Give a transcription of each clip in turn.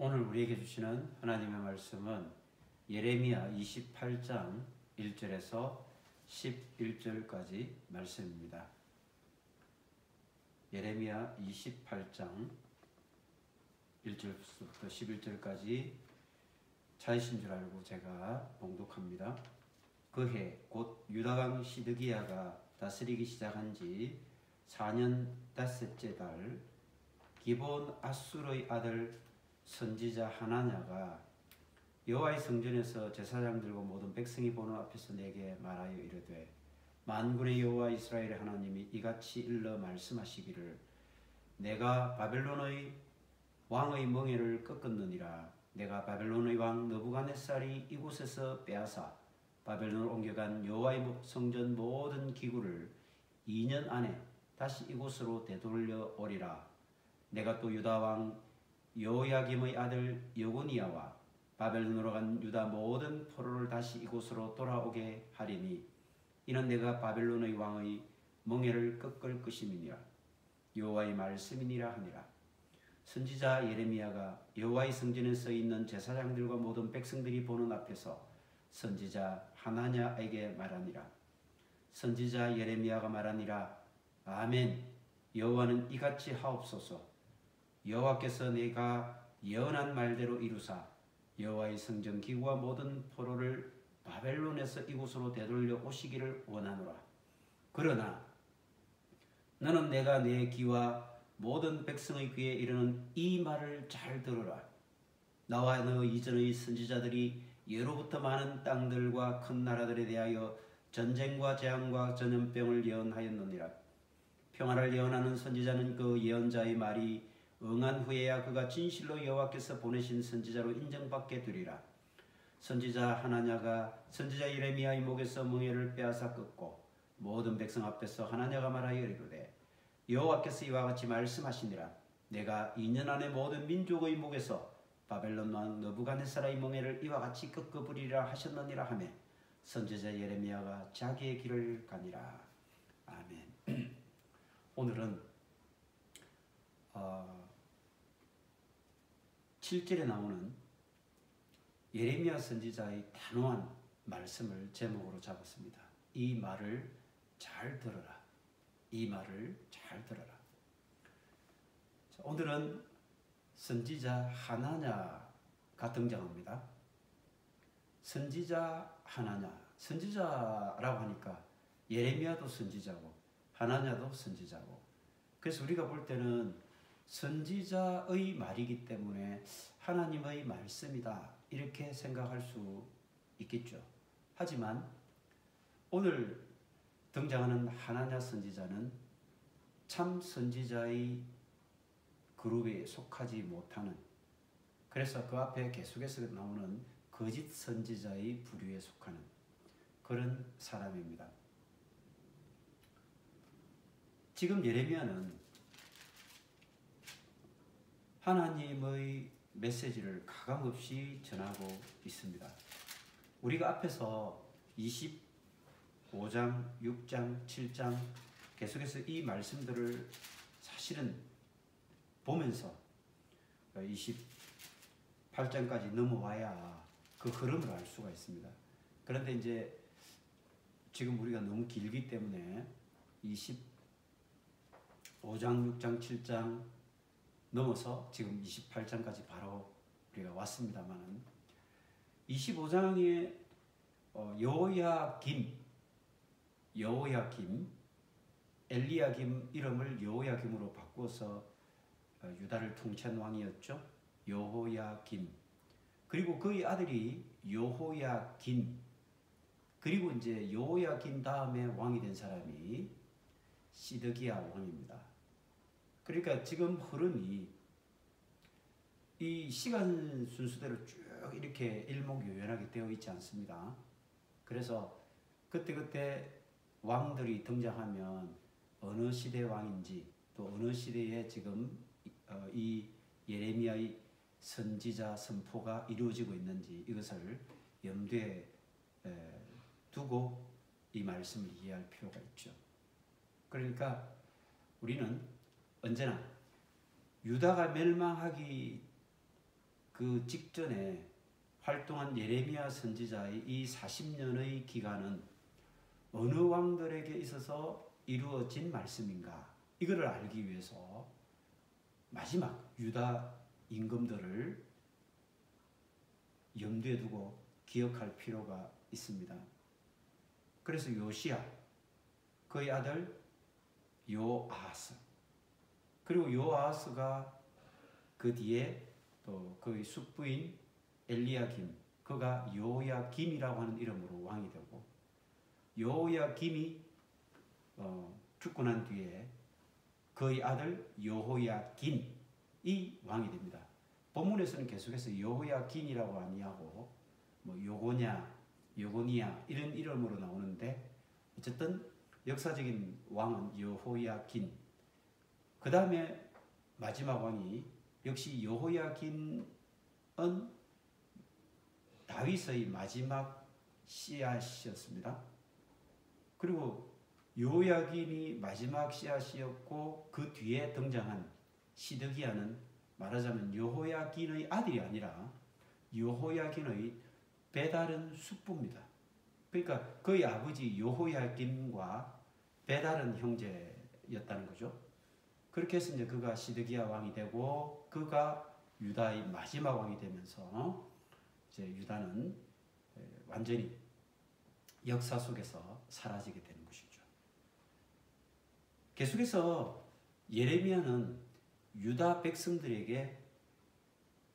오늘 우리에게 주시는 하나님의 말씀은 예레미야 28장 1절에서 11절까지 말씀입니다. 예레미야 28장 1절부터 11절까지 차이신 줄 알고 제가 봉독합니다. 그 해 곧 유다왕 시드기야가 다스리기 시작한 지 4년 닷새째 달 기브온 아술의 아들 선지자 하나냐가 여호와의 성전에서 제사장들과 모든 백성이 보는 앞에서 내게 말하여 이르되 만군의 여호와 이스라엘의 하나님이 이같이 일러 말씀하시기를 내가 바벨론의 왕의 멍에를 꺾었느니라. 내가 바벨론의 왕 느부갓네살이 이곳에서 빼앗아 바벨론을 옮겨간 여호와의 성전 모든 기구를 2년 안에 다시 이곳으로 되돌려 오리라. 내가 또 유다 왕 여호야김의 아들 여고니야와 바벨론으로 간 유다 모든 포로를 다시 이곳으로 돌아오게 하리니 이는 내가 바벨론의 왕의 멍에를 꺾을 것임이니라. 여호와의 말씀이니라 하니라. 선지자 예레미야가 여호와의 성전에 서 있는 제사장들과 모든 백성들이 보는 앞에서 선지자 하나냐에게 말하니라. 선지자 예레미야가 말하니라. 아멘. 여호와는 이같이 하옵소서. 여호와께서 내가 예언한 말대로 이루사 여호와의 성전 기구와 모든 포로를 바벨론에서 이곳으로 되돌려 오시기를 원하노라. 그러나 너는 내가 내 귀와 모든 백성의 귀에 이르는 이 말을 잘 들으라. 나와 너 이전의 선지자들이 예로부터 많은 땅들과 큰 나라들에 대하여 전쟁과 재앙과 전염병을 예언하였느니라. 평화를 예언하는 선지자는 그 예언자의 말이 응한 후에야 그가 진실로 여호와께서 보내신 선지자로 인정받게 되리라. 선지자 하나냐가 선지자 예레미야의 목에서 멍에를 빼앗아 꺾고 모든 백성 앞에서 하나냐가 말하여 이르되 여호와께서 이와 같이 말씀하시니라. 내가 2년 안에 모든 민족의 목에서 바벨론 왕 느부갓네살의 멍에를 이와 같이 꺾어버리리라 하셨느니라 하며 선지자 예레미야가 자기의 길을 가니라. 아멘. 오늘은 7절에 나오는 예레미야 선지자의 단호한 말씀을 제목으로 잡았습니다. 이 말을 잘 들어라. 이 말을 잘 들어라. 자, 오늘은 선지자 하나냐가 등장합니다. 선지자 하나냐. 선지자라고 하니까 예레미야도 선지자고 하나냐도 선지자고. 그래서 우리가 볼 때는 선지자의 말이기 때문에 하나님의 말씀이다 이렇게 생각할 수 있겠죠. 하지만 오늘 등장하는 하나냐 선지자는 참 선지자의 그룹에 속하지 못하는, 그래서 그 앞에 계속해서 나오는 거짓 선지자의 부류에 속하는 그런 사람입니다. 지금 예레미야는 하나님의 메시지를 가감없이 전하고 있습니다. 우리가 앞에서 25장, 6장, 7장 계속해서 이 말씀들을 사실은 보면서 28장까지 넘어와야 그 흐름을 알 수가 있습니다. 그런데 이제 지금 우리가 너무 길기 때문에 25장, 6장, 7장 넘어서 지금 28장까지 바로 우리가 왔습니다만은 25장에 여호야김, 엘리야김 이름을 여호야김으로 바꾸어서 유다를 통치한 왕이었죠. 여호야김. 그리고 그의 아들이 여호야긴. 그리고 이제 여호야긴 다음에 왕이 된 사람이 시드기야 왕입니다. 그러니까 지금 흐름이 이 시간 순서대로 쭉 이렇게 일목요연하게 되어 있지 않습니다. 그래서 그때그때 왕들이 등장하면 어느 시대 왕인지 또 어느 시대에 지금 이 예레미야의 선지자 선포가 이루어지고 있는지 이것을 염두에 두고 이 말씀을 이해할 필요가 있죠. 그러니까 우리는 언제나 유다가 멸망하기 그 직전에 활동한 예레미야 선지자의 이 40년의 기간은 어느 왕들에게 있어서 이루어진 말씀인가? 이거를 알기 위해서 마지막 유다 임금들을 염두에 두고 기억할 필요가 있습니다. 그래서 요시야, 그의 아들 요아하스, 그리고 요아하스가 그 뒤에 또 그의 숙부인 엘리야김, 그가 요야김이라고 하는 이름으로 왕이 되고, 요야김이 죽고 난 뒤에 그의 아들 여호야긴이 왕이 됩니다. 본문에서는 계속해서 여호야긴이라고 아니하고 뭐 요고니아 이런 이름으로 나오는데, 어쨌든 역사적인 왕은 여호야긴. 그 다음에 마지막 왕이 역시 여호야긴은 다윗의 마지막 씨앗이었습니다. 그리고 요야긴이 마지막 씨앗이었고, 그 뒤에 등장한 시드기야는 말하자면 여호야긴의 아들이 아니라 여호야긴의 배다른 숙부입니다. 그러니까 그의 아버지 여호야김과 배다른 형제였다는 거죠. 그렇게 해서 이제 그가 시드기야 왕이 되고, 그가 유다의 마지막 왕이 되면서 이제 유다는 완전히 역사 속에서 사라지게 되는 것이죠. 계속해서 예레미야는 유다 백성들에게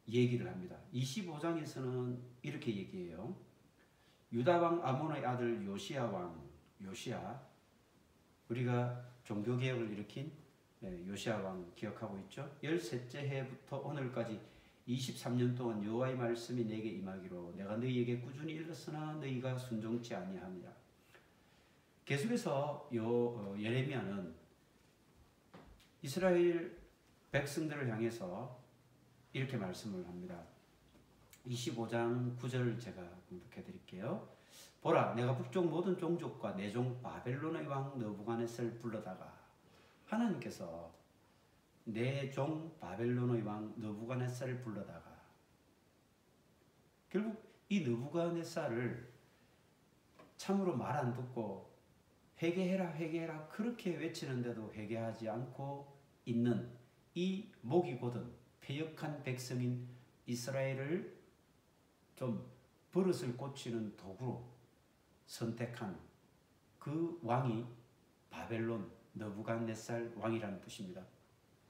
얘기를 합니다. 25장에서는 이렇게 얘기해요. 유다 왕 아몬의 아들 요시야 왕, 요시야, 우리가 종교개혁을 일으킨 요시야 왕 기억하고 있죠? 13째 해부터 오늘까지 23년 동안 여호와의 말씀이 내게 임하기로 내가 너희에게 꾸준히 일렀으나 너희가 순종치 아니하니라. 계속해서 예레미야는 이스라엘 백성들을 향해서 이렇게 말씀을 합니다. 25장 9절 제가 공독해 드릴게요. 보라, 내가 북쪽 모든 종족과 내 종 바벨론의 왕 느부갓네살을 불러다가, 하나님께서 내 종 바벨론의 왕 느부갓네살을 불러다가, 결국 이 느부갓네살을 참으로 말 안 듣고 회개해라 회개해라 그렇게 외치는데도 회개하지 않고 있는 이 목이 곧은 패역한 백성인 이스라엘을 좀 버릇을 고치는 도구로 선택한 그 왕이 바벨론 느부갓네살 왕이라는 뜻입니다.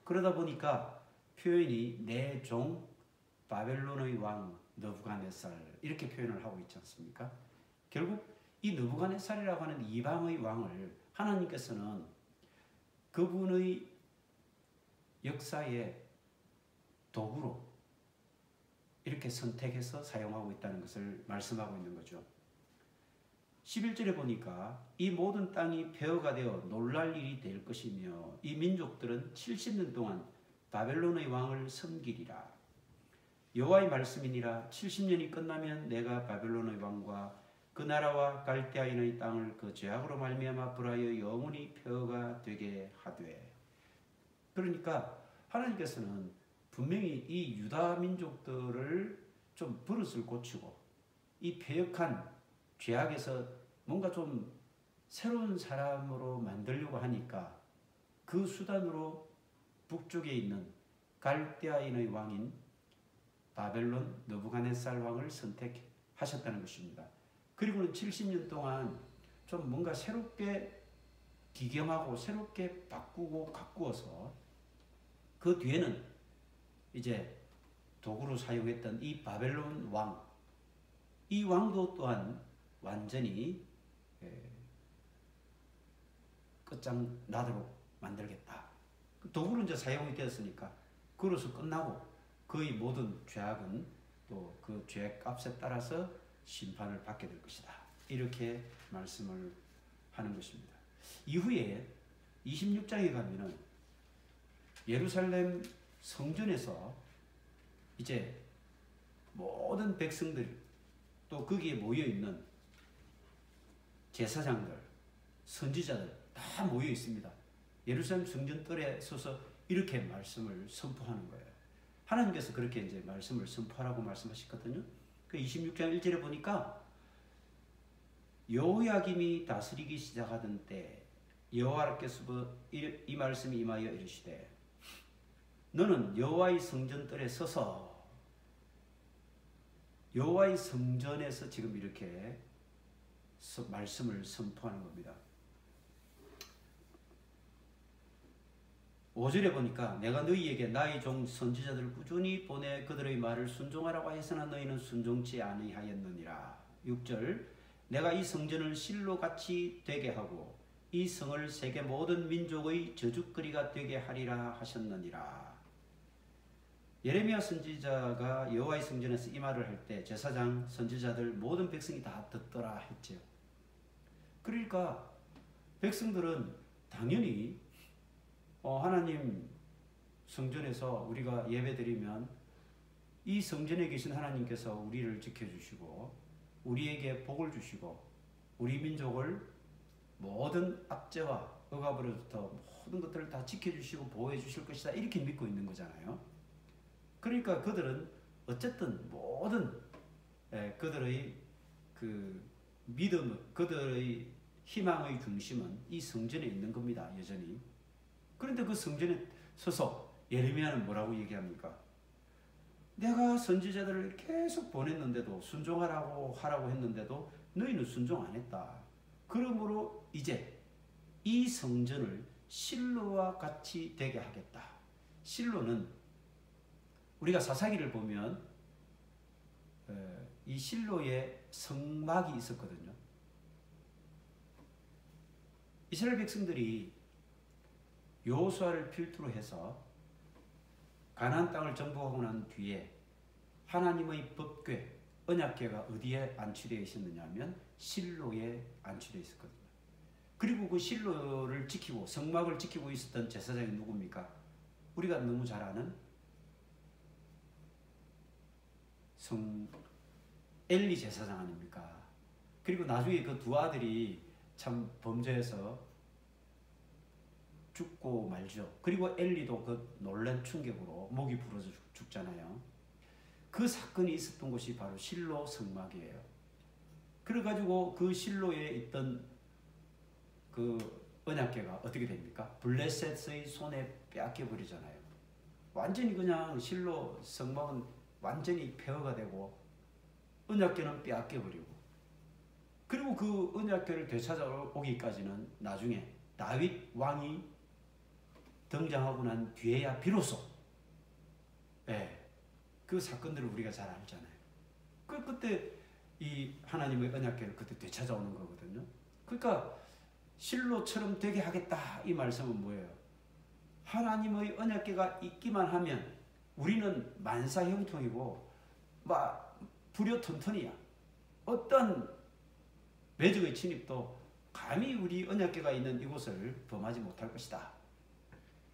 그러다 보니까 표현이 내 종 바벨론의 왕 느부갓네살 이렇게 표현을 하고 있지 않습니까? 결국 이 느부갓네살이라고 하는 이방의 왕을 하나님께서는 그분의 역사의 도구로 이렇게 선택해서 사용하고 있다는 것을 말씀하고 있는 거죠. 11절에 보니까 이 모든 땅이 폐허가 되어 놀랄 일이 될 것이며 이 민족들은 70년 동안 바벨론의 왕을 섬기리라. 여호와의 말씀이니라. 70년이 끝나면 내가 바벨론의 왕과 그 나라와 갈대아인의 땅을 그 죄악으로 말미암아 불하여 영원히 폐허가 되게 하되. 그러니까 하나님께서는 분명히 이 유다 민족들을 좀 버릇을 고치고 이 패역한 죄악에서 뭔가 좀 새로운 사람으로 만들려고 하니까 그 수단으로 북쪽에 있는 갈대아인의 왕인 바벨론 느부갓네살 왕을 선택하셨다는 것입니다. 그리고는 70년 동안 좀 뭔가 새롭게 기경하고 새롭게 바꾸고 가꾸어서 그 뒤에는 이제 도구로 사용했던 이 바벨론 왕, 이 왕도 또한 완전히 끝장나도록 만들겠다. 도구로 이제 사용이 되었으니까 그로서 끝나고 그의 모든 죄악은 또 그 죄값에 따라서 심판을 받게 될 것이다. 이렇게 말씀을 하는 것입니다. 이후에 26장에 가면은 예루살렘 성전에서 이제 모든 백성들 또 거기에 모여 있는 제사장들, 선지자들 다 모여 있습니다. 예루살렘 성전 뜰에 서서 이렇게 말씀을 선포하는 거예요. 하나님께서 그렇게 이제 말씀을 선포하라고 말씀하셨거든요. 그 26장 1절에 보니까 여호야김이 다스리기 시작하던 때 여호와께서 이 말씀이 임하여 이르시되 너는 여호와의 성전뜰에 서서 여호와의 성전에서 지금 이렇게 말씀을 선포하는 겁니다. 5절에 보니까 내가 너희에게 나의 종 선지자들을 꾸준히 보내 그들의 말을 순종하라고 하였으나 너희는 순종치 아니하였느니라. 6절 내가 이 성전을 실로같이 되게 하고 이 성을 세계 모든 민족의 저주거리가 되게 하리라 하셨느니라. 예레미야 선지자가 여호와의 성전에서 이 말을 할 때 제사장, 선지자들 모든 백성이 다 듣더라 했지요. 그러니까 백성들은 당연히 하나님 성전에서 우리가 예배드리면 이 성전에 계신 하나님께서 우리를 지켜주시고 우리에게 복을 주시고 우리 민족을 모든 악재와 억압으로부터 모든 것들을 다 지켜주시고 보호해 주실 것이다 이렇게 믿고 있는 거잖아요. 그러니까 그들은 어쨌든 모든 그들의 그 믿음, 그들의 희망의 중심은 이 성전에 있는 겁니다. 여전히. 그런데 그 성전에 서서 예레미야는 뭐라고 얘기합니까? 내가 선지자들을 계속 보냈는데도 순종하라고 하라고 했는데도 너희는 순종 안 했다. 그러므로 이제 이 성전을 실로와 같이 되게 하겠다. 실로는 우리가 사사기를 보면 이 실로에 성막이 있었거든요. 이스라엘 백성들이 여호수아를 필두로 해서 가나안 땅을 정복하고 난 뒤에 하나님의 법궤, 언약궤가 어디에 안치되어 있었느냐 하면 실로에 안치되어 있었거든요. 그리고 그 실로를 지키고 성막을 지키고 있었던 제사장이 누굽니까? 우리가 너무 잘 아는 엘리 제사장 아닙니까? 그리고 나중에 그 두 아들이 참 범죄해서 죽고 말죠. 그리고 엘리도 그 놀란 충격으로 목이 부러져 죽잖아요. 그 사건이 있었던 곳이 바로 실로 성막이에요. 그래가지고 그 실로에 있던 그 언약궤가 어떻게 됩니까? 블레셋의 손에 빼앗겨 버리잖아요. 완전히 그냥 실로 성막은 완전히 폐허가 되고 언약궤는 빼앗겨 버리고, 그리고 그 언약궤를 되찾아오기까지는 나중에 다윗 왕이 등장하고 난 뒤에야 비로소 그 사건들을 우리가 잘 알잖아요. 그때 이 하나님의 언약궤를 그때 되찾아오는 거거든요. 그러니까 실로처럼 되게 하겠다 이 말씀은 뭐예요? 하나님의 언약궤가 있기만 하면 우리는 만사형통이고 막 불효턴턴이야. 어떤 매적의 침입도 감히 우리 언약궤가 있는 이곳을 범하지 못할 것이다.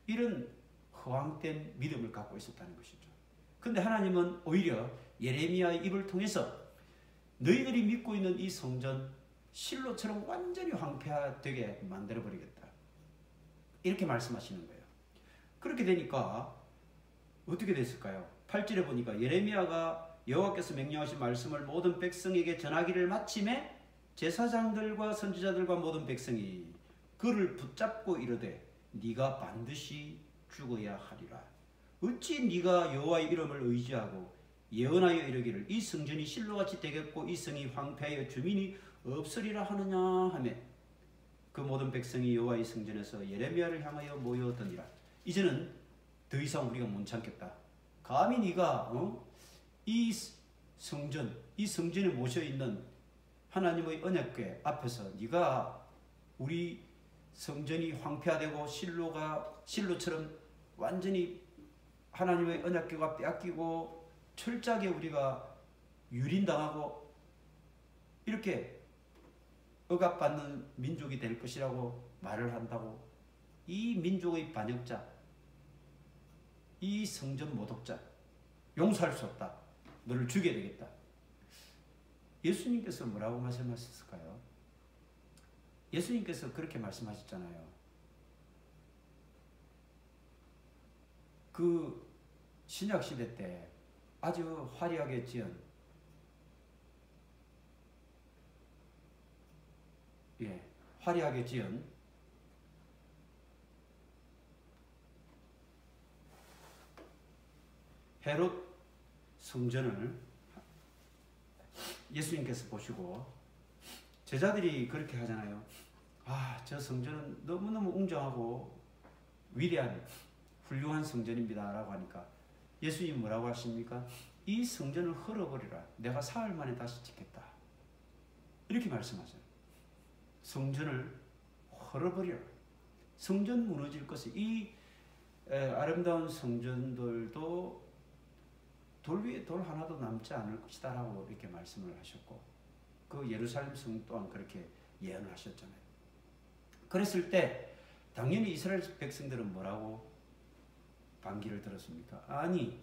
이런 허황된 믿음을 갖고 있었다는 것이죠. 그런데 하나님은 오히려 예레미야의 입을 통해서 너희들이 믿고 있는 이 성전 실로처럼 완전히 황폐되게 만들어버리겠다. 이렇게 말씀하시는 거예요. 그렇게 되니까 어떻게 됐을까요? 8절에 보니까 예레미야가 여호와께서 명령하신 말씀을 모든 백성에게 전하기를 마침에 제사장들과 선지자들과 모든 백성이 그를 붙잡고 이르되 네가 반드시 죽어야 하리라. 어찌 네가 여호와의 이름을 의지하고 예언하여 이르기를 이 성전이 실로같이 되겠고 이 성이 황폐하여 주민이 없으리라 하느냐 하며 그 모든 백성이 여호와의 성전에서 예레미야를 향하여 모여드니라. 이제는 더 이상 우리가 못 참겠다. 감히 네가 이 성전, 이 성전에 모셔있는 하나님의 언약궤 앞에서 네가 우리 성전이 황폐화되고 실로처럼 완전히 하나님의 언약궤가 빼앗기고 철저하게 우리가 유린당하고 이렇게 억압받는 민족이 될 것이라고 말을 한다고, 이 민족의 반역자, 이 성전 모독자 용서할 수 없다. 너를 죽여야 되겠다. 예수님께서 뭐라고 말씀하셨을까요? 예수님께서 그렇게 말씀하셨잖아요. 그 신약 시대 때 아주 화려하게 지은 화려하게 지은 헤롯 성전을 예수님께서 보시고, 제자들이 그렇게 하잖아요. 저 성전은 너무너무 웅장하고 위대한 훌륭한 성전입니다 라고 하니까 예수님 뭐라고 하십니까? 이 성전을 헐어버리라. 내가 사흘 만에 다시 짓겠다. 이렇게 말씀하세요. 성전을 헐어버리라. 성전 무너질 것이, 이 아름다운 성전들도 돌 위에 돌 하나도 남지 않을 것이다 라고 이렇게 말씀을 하셨고, 그 예루살렘 성 또한 그렇게 예언을 하셨잖아요. 그랬을 때 당연히 이스라엘 백성들은 뭐라고 반기를 들었습니까? 아니,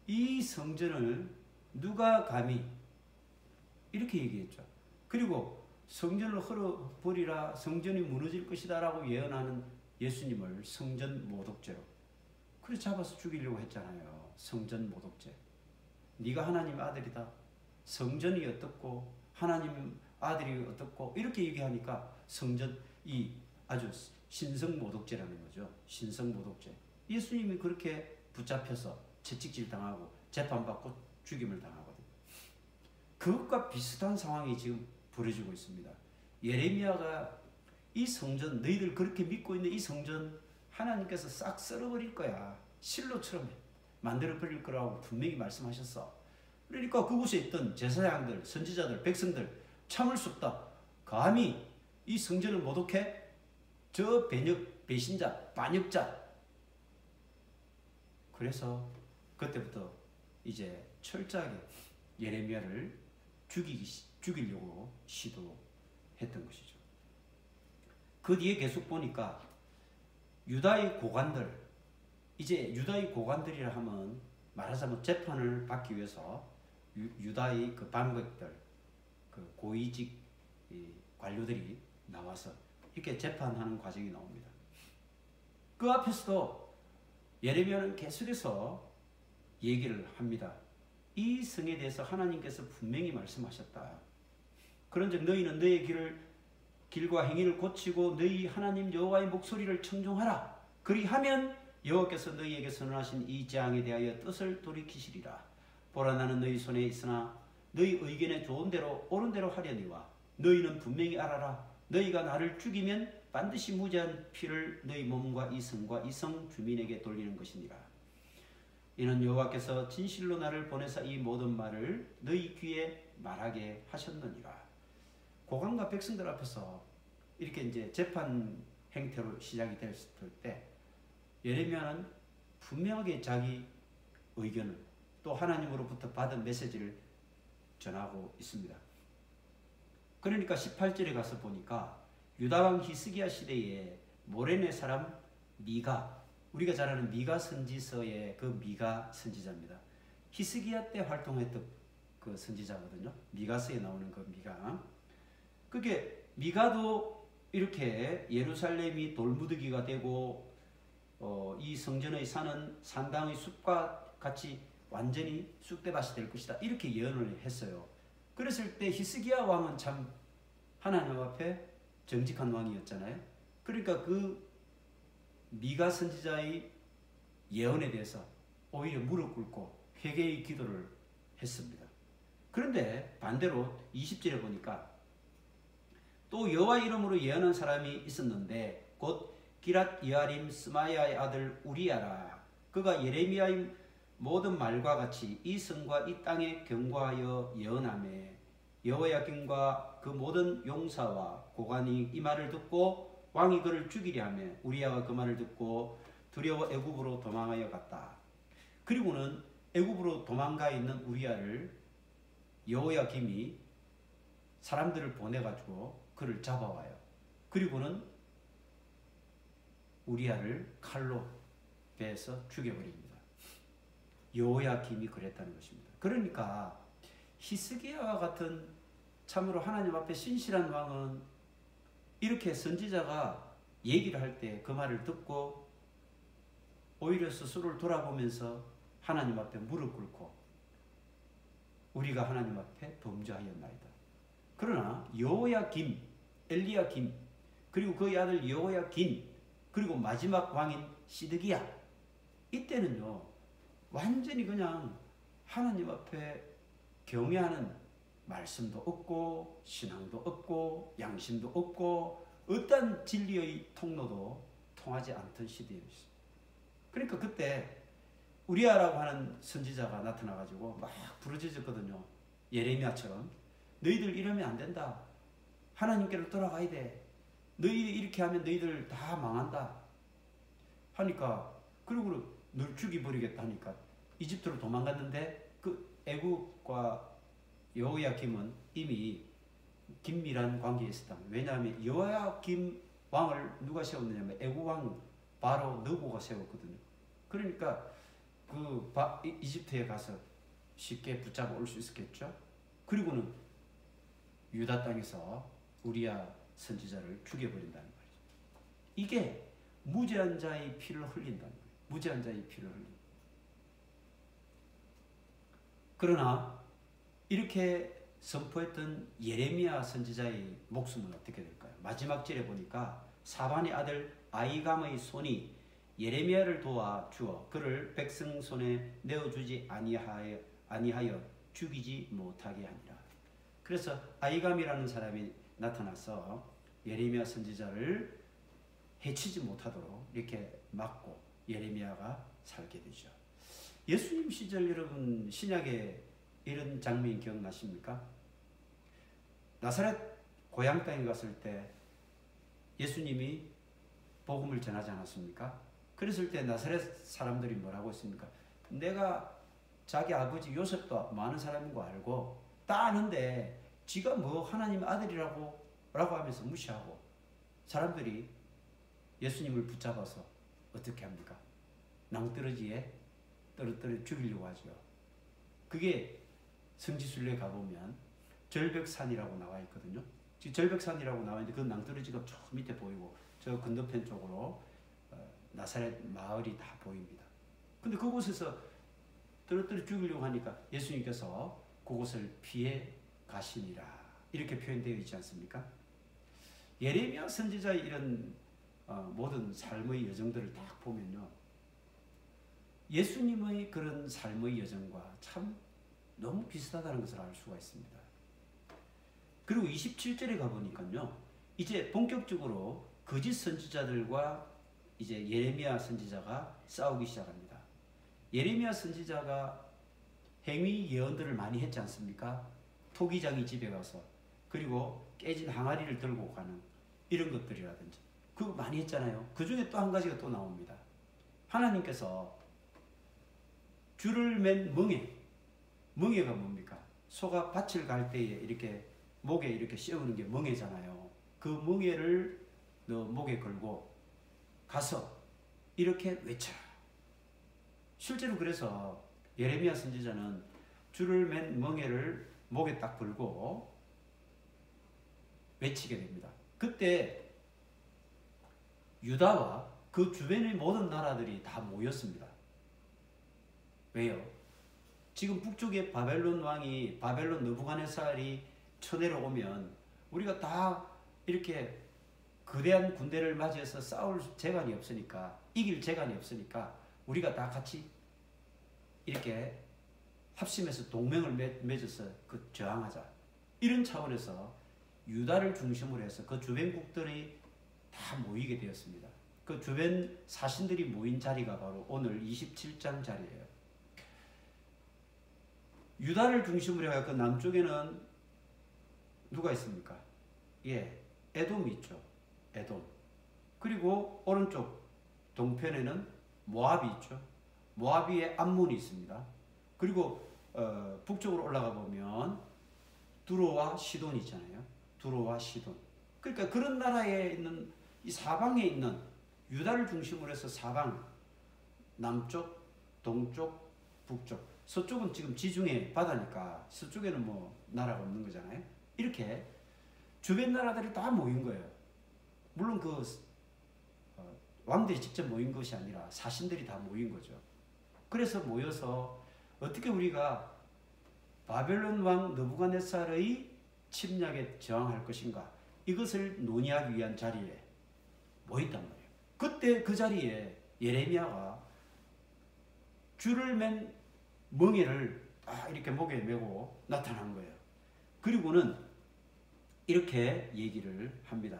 이 성전을 누가 감히, 이렇게 얘기했죠. 그리고 성전을 헐어버리라, 성전이 무너질 것이다 라고 예언하는 예수님을 성전 모독죄로 그래 잡아서 죽이려고 했잖아요. 성전 모독죄. 네가 하나님 아들이다. 성전이 어떻고 하나님 아들이 어떻고 이렇게 얘기하니까 성전이 아주 신성 모독죄라는 거죠. 신성 모독죄. 예수님이 그렇게 붙잡혀서 채찍질 당하고 재판받고 죽임을 당하거든요. 그것과 비슷한 상황이 지금 벌어지고 있습니다. 예레미야가 이 성전, 너희들 그렇게 믿고 있는 이 성전 하나님께서 싹 썰어버릴 거야. 실로처럼 만들어버릴 거라고 분명히 말씀하셨어. 그러니까 그곳에 있던 제사장들, 선지자들, 백성들 참을 수 없다. 감히 이 성전을 모독해? 저 배신자, 반역자. 그래서 그때부터 이제 철저하게 예레미야를 죽이려고 시도했던 것이죠. 그 뒤에 계속 보니까 유다의 고관들, 이제 유다의 고관들이라 하면 말하자면 재판을 받기 위해서 유다의 그 방백들, 그 고위직 관료들이 나와서 이렇게 재판하는 과정이 나옵니다. 그 앞에서도 예레미야는 계속해서 얘기를 합니다. 이 성에 대해서 하나님께서 분명히 말씀하셨다. 그런즉 너희는 너희 길과 행위를 고치고 너희 하나님 여호와의 목소리를 청종하라. 그리하면 여호와께서 너희에게 선언하신 이 재앙에 대하여 뜻을 돌이키시리라. 보라, 나는 너희 손에 있으나 너희 의견에 좋은 대로 옳은 대로 하려니와 너희는 분명히 알아라. 너희가 나를 죽이면 반드시 무죄한 피를 너희 몸과 이 성과 이 성 주민에게 돌리는 것이니라. 이는 여호와께서 진실로 나를 보내사 이 모든 말을 너희 귀에 말하게 하셨느니라. 고관과 백성들 앞에서 이렇게 이제 재판 행태로 시작이 됐을 때 예레미야는 분명하게 자기 의견을 또 하나님으로부터 받은 메시지를 전하고 있습니다. 그러니까 18절에 가서 보니까 유다왕 히스기야 시대에 모레네 사람 미가, 우리가 잘 아는 미가 선지서의 그 미가 선지자입니다. 히스기야 때 활동했던 그 선지자거든요. 미가서에 나오는 그 미가. 그게 미가도 이렇게 예루살렘이 돌무더기가 되고 이 성전의 산은 산당의 숲과 같이 완전히 쑥대밭이 될 것이다. 이렇게 예언을 했어요. 그랬을 때 히스기야 왕은 참 하나님 앞에 정직한 왕이었잖아요. 그러니까 그 미가 선지자의 예언에 대해서 오히려 무릎 꿇고 회개의 기도를 했습니다. 그런데 반대로 20절에 보니까 또 여호와 이름으로 예언한 사람이 있었는데 곧 기랏 여아림 스마야의 아들 우리야라. 그가 예레미야의 모든 말과 같이 이 성과 이 땅에 경고하여 예언하매 여호야김과 그 모든 용사와 고관이 이 말을 듣고 왕이 그를 죽이려 하며 우리야가 그 말을 듣고 두려워 애굽으로 도망하여 갔다. 그리고는 애굽으로 도망가 있는 우리야를 여호야김이 사람들을 보내가지고 그를 잡아와요. 그리고는 우리야를 칼로 베서 죽여버립니다. 여호야김이 그랬다는 것입니다. 그러니까 히스기야와 같은 참으로 하나님 앞에 신실한 왕은 이렇게 선지자가 얘기를 할 때 그 말을 듣고 오히려 스스로를 돌아보면서 하나님 앞에 무릎 꿇고 우리가 하나님 앞에 범죄하였나이다. 그러나 여호야김, 엘리야김, 그리고 그의 아들 여호야긴, 그리고 마지막 왕인 시드기야, 이때는요 완전히 그냥 하나님 앞에 경외하는 말씀도 없고 신앙도 없고 양심도 없고 어떤 진리의 통로도 통하지 않던 시대였어요. 그러니까 그때 우리아라고 하는 선지자가 나타나가지고 막 부르짖었거든요. 예레미야처럼 너희들 이러면 안 된다. 하나님께로 돌아가야 돼. 너희 이렇게 하면 너희들 다 망한다. 하니까 그리고 널 죽여버리겠다 하니까 이집트로 도망갔는데 그 애국과 여호야김은 이미 긴밀한 관계에 있었다. 왜냐하면 여호야김 왕을 누가 세웠느냐면 애국왕 바로 느고가 세웠거든요. 그러니까 그 이집트에 가서 쉽게 붙잡아 올 수 있었겠죠. 그리고는 유다 땅에서 우리야 선지자를 죽여버린다는 말이죠. 이게 무죄한 자의 피를 흘린다는 거예요. 무죄한 자의 피를 흘린다. 그러나 이렇게 선포했던 예레미야 선지자의 목숨은 어떻게 될까요? 마지막 절에 보니까 사반의 아들 아이감의 손이 예레미야를 도와 주어 그를 백성 손에 내어주지 아니하여 죽이지 못하게 하니라. 그래서 아이감이라는 사람이 나타나서 예레미야 선지자를 해치지 못하도록 이렇게 막고 예레미야가 살게 되죠. 예수님 시절 여러분 신약에 이런 장면 기억나십니까? 나사렛 고향 땅에 갔을 때 예수님이 복음을 전하지 않았습니까? 그랬을 때 나사렛 사람들이 뭐라고 했습니까? 내가 자기 아버지 요셉도 많은 사람인 거 알고 다 아는데 지가 뭐 하나님 아들이라고 하면서 무시하고, 사람들이 예수님을 붙잡아서 어떻게 합니까? 낭떠러지에 떨어뜨려 죽이려고 하죠. 그게 성지순례에 가보면 절벽산이라고 나와 있거든요. 절벽산이라고 나와 있는데 그 낭떠러지가 저 밑에 보이고 저 건너편 쪽으로 나사렛 마을이 다 보입니다. 근데 그곳에서 떨어뜨려 죽이려고 하니까 예수님께서 그곳을 피해 가시니라 이렇게 표현되어 있지 않습니까? 예레미야 선지자의 이런 모든 삶의 여정들을 딱 보면요, 예수님의 그런 삶의 여정과 참 너무 비슷하다는 것을 알 수가 있습니다. 그리고 27절에 가보니까요, 이제 본격적으로 거짓 선지자들과 이제 예레미야 선지자가 싸우기 시작합니다. 예레미야 선지자가 행위 예언들을 많이 했지 않습니까? 토기장이 집에 가서, 그리고 깨진 항아리를 들고 가는 이런 것들이라든지 그거 많이 했잖아요. 그 중에 또 한 가지가 또 나옵니다. 하나님께서 줄을 맨 멍에가 뭡니까? 소가 밭을 갈 때에 이렇게 목에 이렇게 씌우는 게 멍에잖아요. 그 멍에를 너 목에 걸고 가서 이렇게 외쳐라. 실제로 그래서 예레미야 선지자는 줄을 맨 멍에를 목에 딱 걸고 외치게 됩니다. 그때 유다와 그 주변의 모든 나라들이 다 모였습니다. 왜요? 지금 북쪽에 바벨론 왕이, 바벨론 느부갓네살이 쳐내려오면 우리가 다 이렇게 거대한 군대를 맞이해서 싸울 재간이 없으니까, 이길 재간이 없으니까 우리가 다 같이 이렇게 합심해서 동맹을 맺어서 그 저항하자, 이런 차원에서 유다를 중심으로 해서 그 주변국들이 다 모이게 되었습니다. 그 주변 사신들이 모인 자리가 바로 오늘 27장 자리예요. 유다를 중심으로 해서 그 남쪽에는 누가 있습니까? 예, 에돔이 있죠. 에돔. 그리고 오른쪽 동편에는 모압이 있죠. 모압에 암몬이 있습니다. 그리고 북쪽으로 올라가 보면 두로와 시돈이 있잖아요. 두로와 시돈. 그러니까 그런 나라에 있는 이 사방에 있는 유다를 중심으로 해서 사방, 남쪽, 동쪽, 북쪽, 서쪽은 지금 지중해 바다니까 서쪽에는 뭐 나라가 없는 거잖아요. 이렇게 주변 나라들이 다 모인 거예요. 물론 그 왕들이 직접 모인 것이 아니라 사신들이 다 모인 거죠. 그래서 모여서 어떻게 우리가 바벨론 왕 느부갓네살의 침략에 저항할 것인가, 이것을 논의하기 위한 자리에 모였단 말이에요. 그때 그 자리에 예레미야가 줄을 맨 멍에를 딱 이렇게 목에 메고 나타난 거예요. 그리고는 이렇게 얘기를 합니다.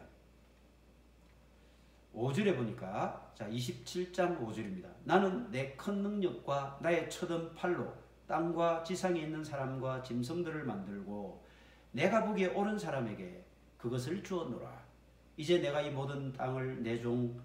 5절에 보니까, 자, 27장 5절입니다. 나는 내 큰 능력과 나의 쳐든 팔로 땅과 지상에 있는 사람과 짐승들을 만들고 내가 보기에 옳은 사람에게 그것을 주었노라. 이제 내가 이 모든 땅을 내 종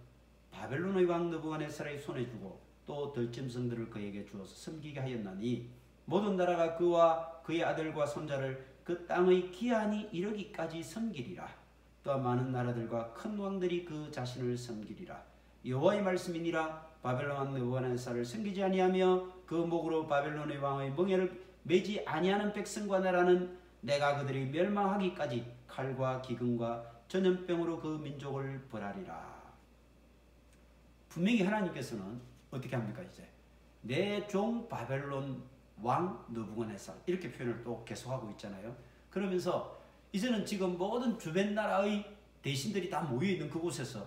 바벨론의 왕 느부갓네살의 손에 주고 또 들짐승들을 그에게 주어서 섬기게 하였나니 모든 나라가 그와 그의 아들과 손자를 그 땅의 기한이 이르기까지 섬기리라. 또한 많은 나라들과 큰 왕들이 그 자신을 섬기리라. 여호와의 말씀이니라. 바벨론 왕 느부갓네살을 섬기지 아니하며 그 목으로 바벨론의 왕의 멍에를 매지 아니하는 백성과 나라는 내가 그들이 멸망하기까지 칼과 기근과 전염병으로 그 민족을 벌하리라. 분명히 하나님께서는 어떻게 합니까? 이제 내 종 바벨론 왕 느부갓네살, 이렇게 표현을 또 계속하고 있잖아요. 그러면서 이제는 지금 모든 주변 나라의 대신들이 다 모여있는 그곳에서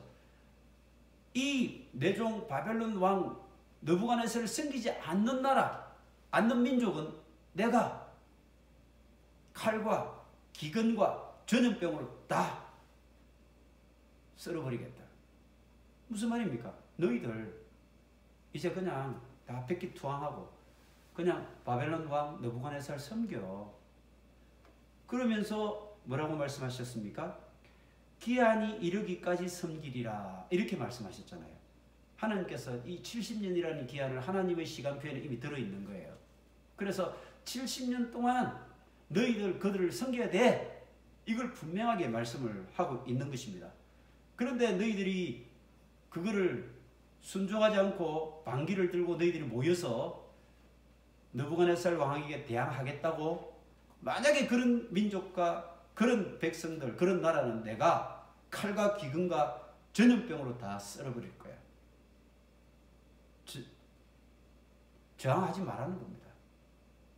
이 내 종 바벨론 왕 느부갓네살을 섬기지 않는 나라, 않는 민족은 내가 칼과 기근과 전염병으로 다 썰어버리겠다. 무슨 말입니까? 너희들 이제 그냥 다 백기투항하고 그냥 바벨론 왕 느부갓네살 섬겨. 그러면서 뭐라고 말씀하셨습니까? 기한이 이르기까지 섬기리라, 이렇게 말씀하셨잖아요. 하나님께서 이 70년이라는 기한을 하나님의 시간표에는 이미 들어있는 거예요. 그래서 70년 동안 너희들 그들을 섬겨야 돼, 이걸 분명하게 말씀을 하고 있는 것입니다. 그런데 너희들이 그거를 순종하지 않고 반기를 들고 너희들이 모여서 느부갓네살 왕에게 대항하겠다고, 만약에 그런 민족과 그런 백성들, 그런 나라는 내가 칼과 기근과 전염병으로 다 썰어버릴 거야. 저항하지 말라는 겁니다.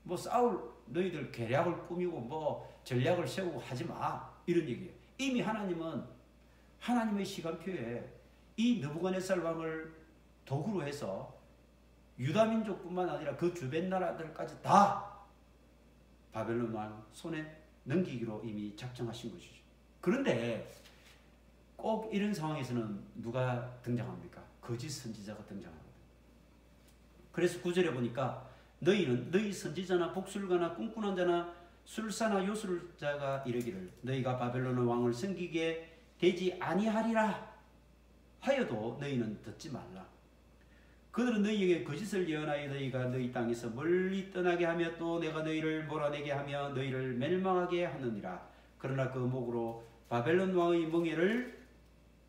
뭐 싸울 너희들 계략을 꾸미고 뭐 전략을 세우고 하지 마, 이런 얘기예요. 이미 하나님은 하나님의 시간표에 이 느부갓네살 왕을 도구로 해서 유다 민족뿐만 아니라 그 주변 나라들까지 다 바벨론 왕 손에 넘기기로 이미 작정하신 것이죠. 그런데 꼭 이런 상황에서는 누가 등장합니까? 거짓 선지자가 등장합니다. 그래서 9절에 보니까 너희는 너희 선지자나 복술가나 꿈꾸는 자나 술사나 요술자가 이르기를 너희가 바벨론의 왕을 섬기게 되지 아니하리라 하여도 너희는 듣지 말라. 그들은 너희에게 거짓을 예언하여 너희가 너희 땅에서 멀리 떠나게 하며 또 내가 너희를 몰아내게 하며 너희를 멸망하게 하느니라. 그러나 그 목으로 바벨론 왕의 멍에를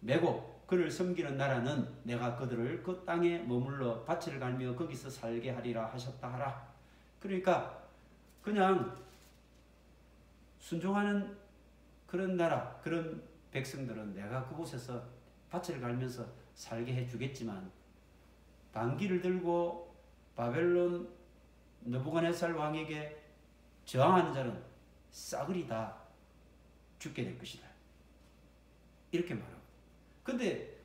메고 그를 섬기는 나라는 내가 그들을 그 땅에 머물러 밭을 갈며 거기서 살게 하리라 하셨다 하라. 그러니까 그냥 순종하는 그런 나라, 그런 백성들은 내가 그곳에서 밭을 갈면서 살게 해주겠지만 반기를 들고 바벨론 느부갓네살 왕에게 저항하는 자는 싸그리 다 죽게 될 것이다, 이렇게 말합니다. 근데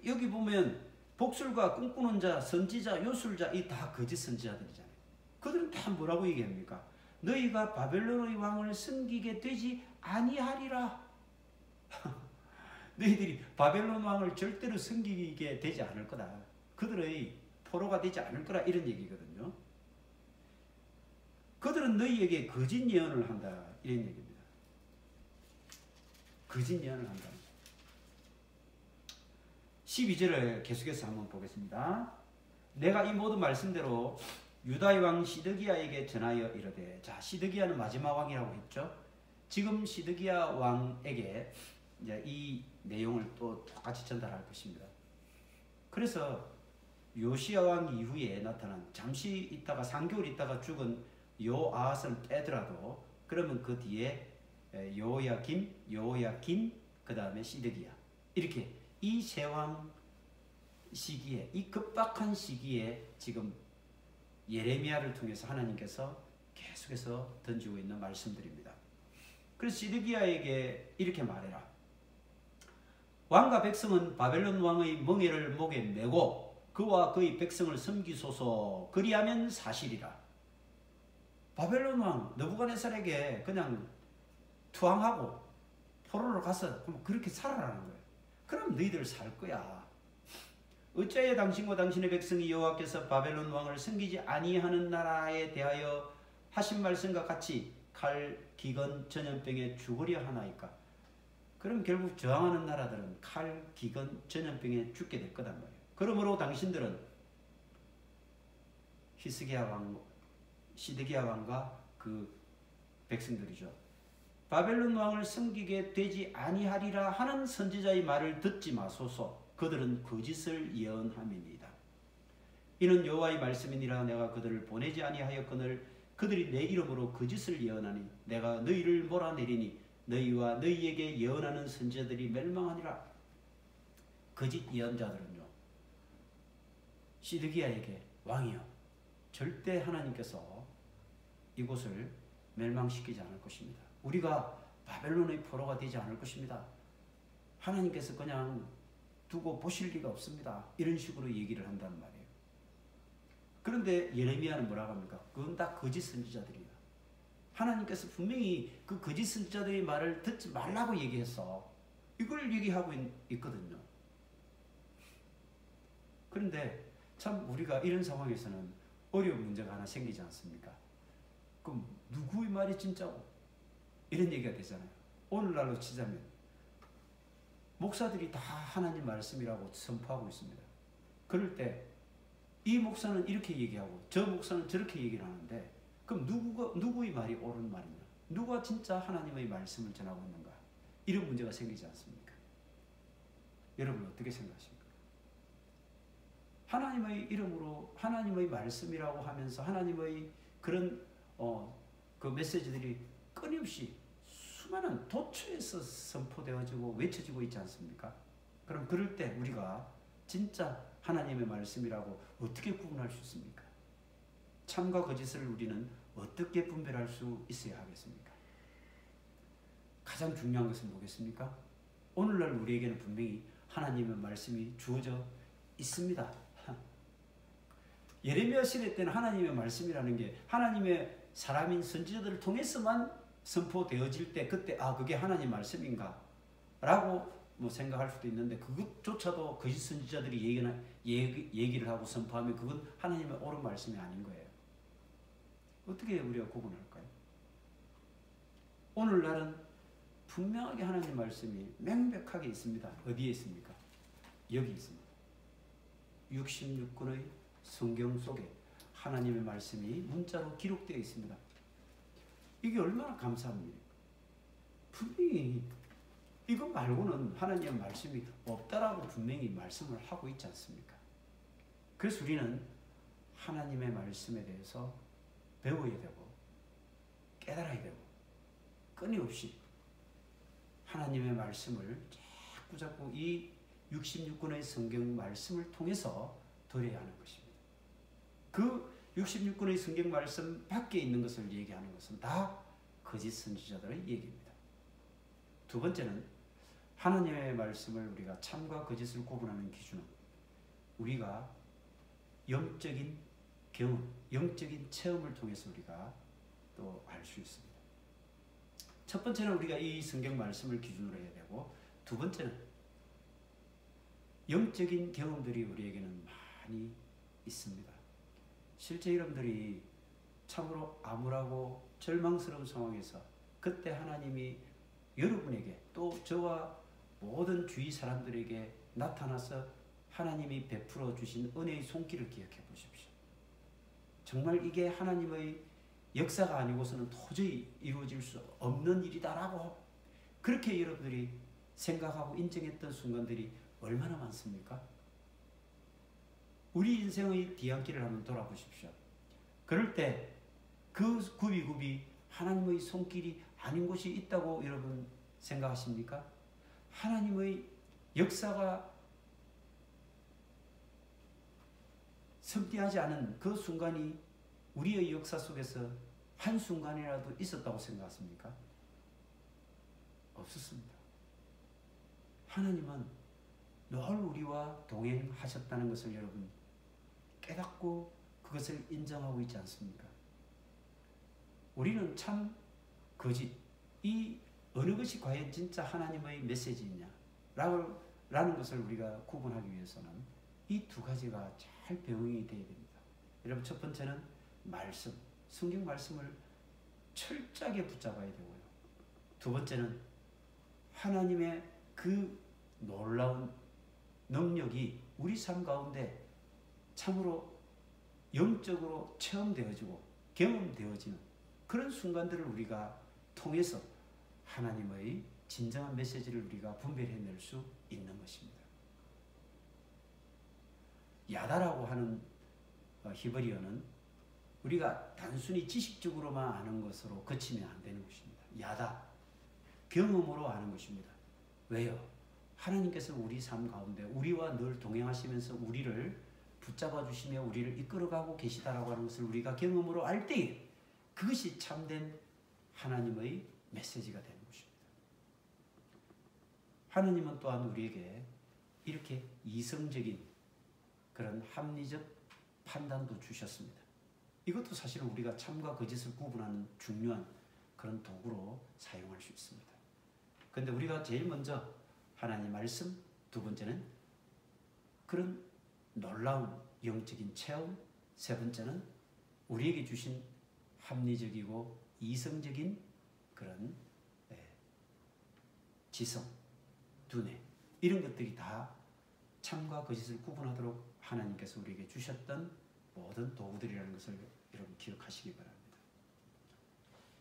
여기 보면 복술가, 꿈꾸는 자, 선지자, 요술자, 이 다 거짓 선지자들이잖아요. 그들은 다 뭐라고 얘기합니까? 너희가 바벨론의 왕을 섬기게 되지 아니하리라. 너희들이 바벨론 왕을 절대로 섬기게 되지 않을 거다. 그들의 포로가 되지 않을 거라, 이런 얘기거든요. 그들은 너희에게 거짓 예언을 한다, 이런 얘기입니다. 거짓 예언을 한다. 12절을 계속해서 한번 보겠습니다. 내가 이 모든 말씀대로 유다의 왕 시드기야에게 전하여 이르되, 자, 시드기야는 마지막 왕이라고 했죠. 지금 시드기야 왕에게 이제 이 내용을 또 똑같이 전달할 것입니다. 그래서 요시야 왕 이후에 나타난, 잠시 있다가 3개월 있다가 죽은 요아하스를 빼더라도 그러면 그 뒤에 여호야김, 그 다음에 시드기야, 이렇게 이 세 왕 시기에, 이 급박한 시기에 지금 예레미야를 통해서 하나님께서 계속해서 던지고 있는 말씀들입니다. 그래서 시드기야에게 이렇게 말해라. 왕과 백성은 바벨론 왕의 멍에를 목에 메고 그와 그의 백성을 섬기소서. 그리하면 사실이라. 바벨론 왕 느부갓네살에게 그냥 투항하고 포로로 가서 그렇게 살아라는 거예요. 그럼 너희들 살 거야. 어찌하여 당신과 당신의 백성이 여호와께서 바벨론 왕을 섬기지 아니하는 나라에 대하여 하신 말씀과 같이 칼, 기근, 전염병에 죽으려 하나이까? 그럼 결국 저항하는 나라들은 칼, 기근, 전염병에 죽게 될 거단 말이에요. 그러므로 당신들은 시드기야 왕과 그 백성들이죠. 바벨론 왕을 섬기게 되지 아니하리라 하는 선지자의 말을 듣지 마소서. 그들은 거짓을 예언함이니이다. 이는 여호와의 말씀이니라. 내가 그들을 보내지 아니하였거늘 그들이 내 이름으로 거짓을 예언하니 내가 너희를 몰아내리니 너희와 너희에게 예언하는 선지자들이 멸망하니라. 거짓 예언자들은요, 시드기야에게 왕이여, 절대 하나님께서 이곳을 멸망시키지 않을 것입니다. 우리가 바벨론의 포로가 되지 않을 것입니다. 하나님께서 그냥 두고 보실 리가 없습니다. 이런 식으로 얘기를 한단 말이에요. 그런데 예레미야는 뭐라고 합니까? 그건 다 거짓 선지자들이야. 하나님께서 분명히 그 거짓 선지자들의 말을 듣지 말라고 얘기했어. 이걸 얘기하고 있거든요. 그런데 참 우리가 이런 상황에서는 어려운 문제가 하나 생기지 않습니까? 그럼 누구의 말이 진짜고? 이런 얘기가 되잖아요. 오늘날로 치자면 목사들이 다 하나님 말씀이라고 선포하고 있습니다. 그럴 때 이 목사는 이렇게 얘기하고 저 목사는 저렇게 얘기를 하는데 그럼 누구의 말이 옳은 말이냐? 누가 진짜 하나님의 말씀을 전하고 있는가? 이런 문제가 생기지 않습니까? 여러분 어떻게 생각하십니까? 하나님의 이름으로 하나님의 말씀이라고 하면서 하나님의 그런 그 메시지들이 끊임없이 수많은 도처에서 선포되어지고 외쳐지고 있지 않습니까? 그럼 그럴 때 우리가 진짜 하나님의 말씀이라고 어떻게 구분할 수 있습니까? 참과 거짓을 우리는 어떻게 분별할 수 있어야 하겠습니까? 가장 중요한 것은 뭐겠습니까? 오늘날 우리에게는 분명히 하나님의 말씀이 주어져 있습니다. 예레미야 시대 때는 하나님의 말씀이라는 게 하나님의 사람인 선지자들을 통해서만 선포되어질 때 그때 그게 하나님 말씀인가? 라고 생각할 수도 있는데 그것조차도 거짓 선지자들이 얘기를 하고 선포하면 그건 하나님의 옳은 말씀이 아닌 거예요. 어떻게 우리가 구분할까요? 오늘날은 분명하게 하나님 말씀이 명백하게 있습니다. 어디에 있습니까? 여기 있습니다. 66권의 성경 속에 하나님의 말씀이 문자로 기록되어 있습니다. 이게 얼마나 감사합니까? 분명히 이것 말고는 하나님의 말씀이 없다라고 분명히 말씀을 하고 있지 않습니까? 그래서 우리는 하나님의 말씀에 대해서 배워야 되고 깨달아야 되고 끊임없이 하나님의 말씀을 자꾸 이 66권의 성경 말씀을 통해서 들어야 하는 것입니다. 그 66권의 성경 말씀 밖에 있는 것을 얘기하는 것은 다 거짓 선지자들의 얘기입니다. 두 번째는 하나님의 말씀을 우리가 참과 거짓을 구분하는 기준은 우리가 영적인 경험, 영적인 체험을 통해서 우리가 또 알 수 있습니다. 첫 번째는 우리가 이 성경 말씀을 기준으로 해야 되고 두 번째는 영적인 경험들이 우리에게는 많이 있습니다. 실제 여러분들이 참으로 암울하고 절망스러운 상황에서 그때 하나님이 여러분에게 또 저와 모든 주위 사람들에게 나타나서 하나님이 베풀어 주신 은혜의 손길을 기억해 보십시오. 정말 이게 하나님의 역사가 아니고서는 도저히 이루어질 수 없는 일이다라고 그렇게 여러분들이 생각하고 인정했던 순간들이 얼마나 많습니까? 우리 인생의 뒤안길을 한번 돌아보십시오. 그럴 때 그 굽이굽이 하나님의 손길이 아닌 곳이 있다고 여러분 생각하십니까? 하나님의 역사가 성취하지 않은 그 순간이 우리의 역사 속에서 한순간이라도 있었다고 생각하십니까? 없었습니다. 하나님은 늘 우리와 동행하셨다는 것을 여러분 깨닫고 그것을 인정하고 있지 않습니까? 우리는 참 거짓, 이 어느 것이 과연 진짜 하나님의 메시지이냐 라는 것을 우리가 구분하기 위해서는 이 두 가지가 잘 병행이 되어야 됩니다. 여러분, 첫 번째는 말씀, 성경 말씀을 철저하게 붙잡아야 되고요. 두 번째는 하나님의 그 놀라운 능력이 우리 삶 가운데 참으로 영적으로 체험되어지고 경험되어지는 그런 순간들을 우리가 통해서 하나님의 진정한 메시지를 우리가 분별해낼 수 있는 것입니다. 야다라고 하는 히브리어는 우리가 단순히 지식적으로만 아는 것으로 그치면 안 되는 것입니다. 야다, 경험으로 아는 것입니다. 왜요? 하나님께서 우리 삶 가운데 우리와 늘 동행하시면서 우리를 붙잡아 주시며 우리를 이끌어가고 계시다라고 하는 것을 우리가 경험으로 알 때에 그것이 참된 하나님의 메시지가 되는 것입니다. 하나님은 또한 우리에게 이렇게 이성적인 그런 합리적 판단도 주셨습니다. 이것도 사실은 우리가 참과 거짓을 구분하는 중요한 그런 도구로 사용할 수 있습니다. 그런데 우리가 제일 먼저 하나님 말씀, 두 번째는 그런 놀라운 영적인 체험, 세 번째는 우리에게 주신 합리적이고 이성적인 그런 지성, 두뇌, 이런 것들이 다 참과 거짓을 구분하도록 하나님께서 우리에게 주셨던 모든 도구들이라는 것을 여러분 기억하시기 바랍니다.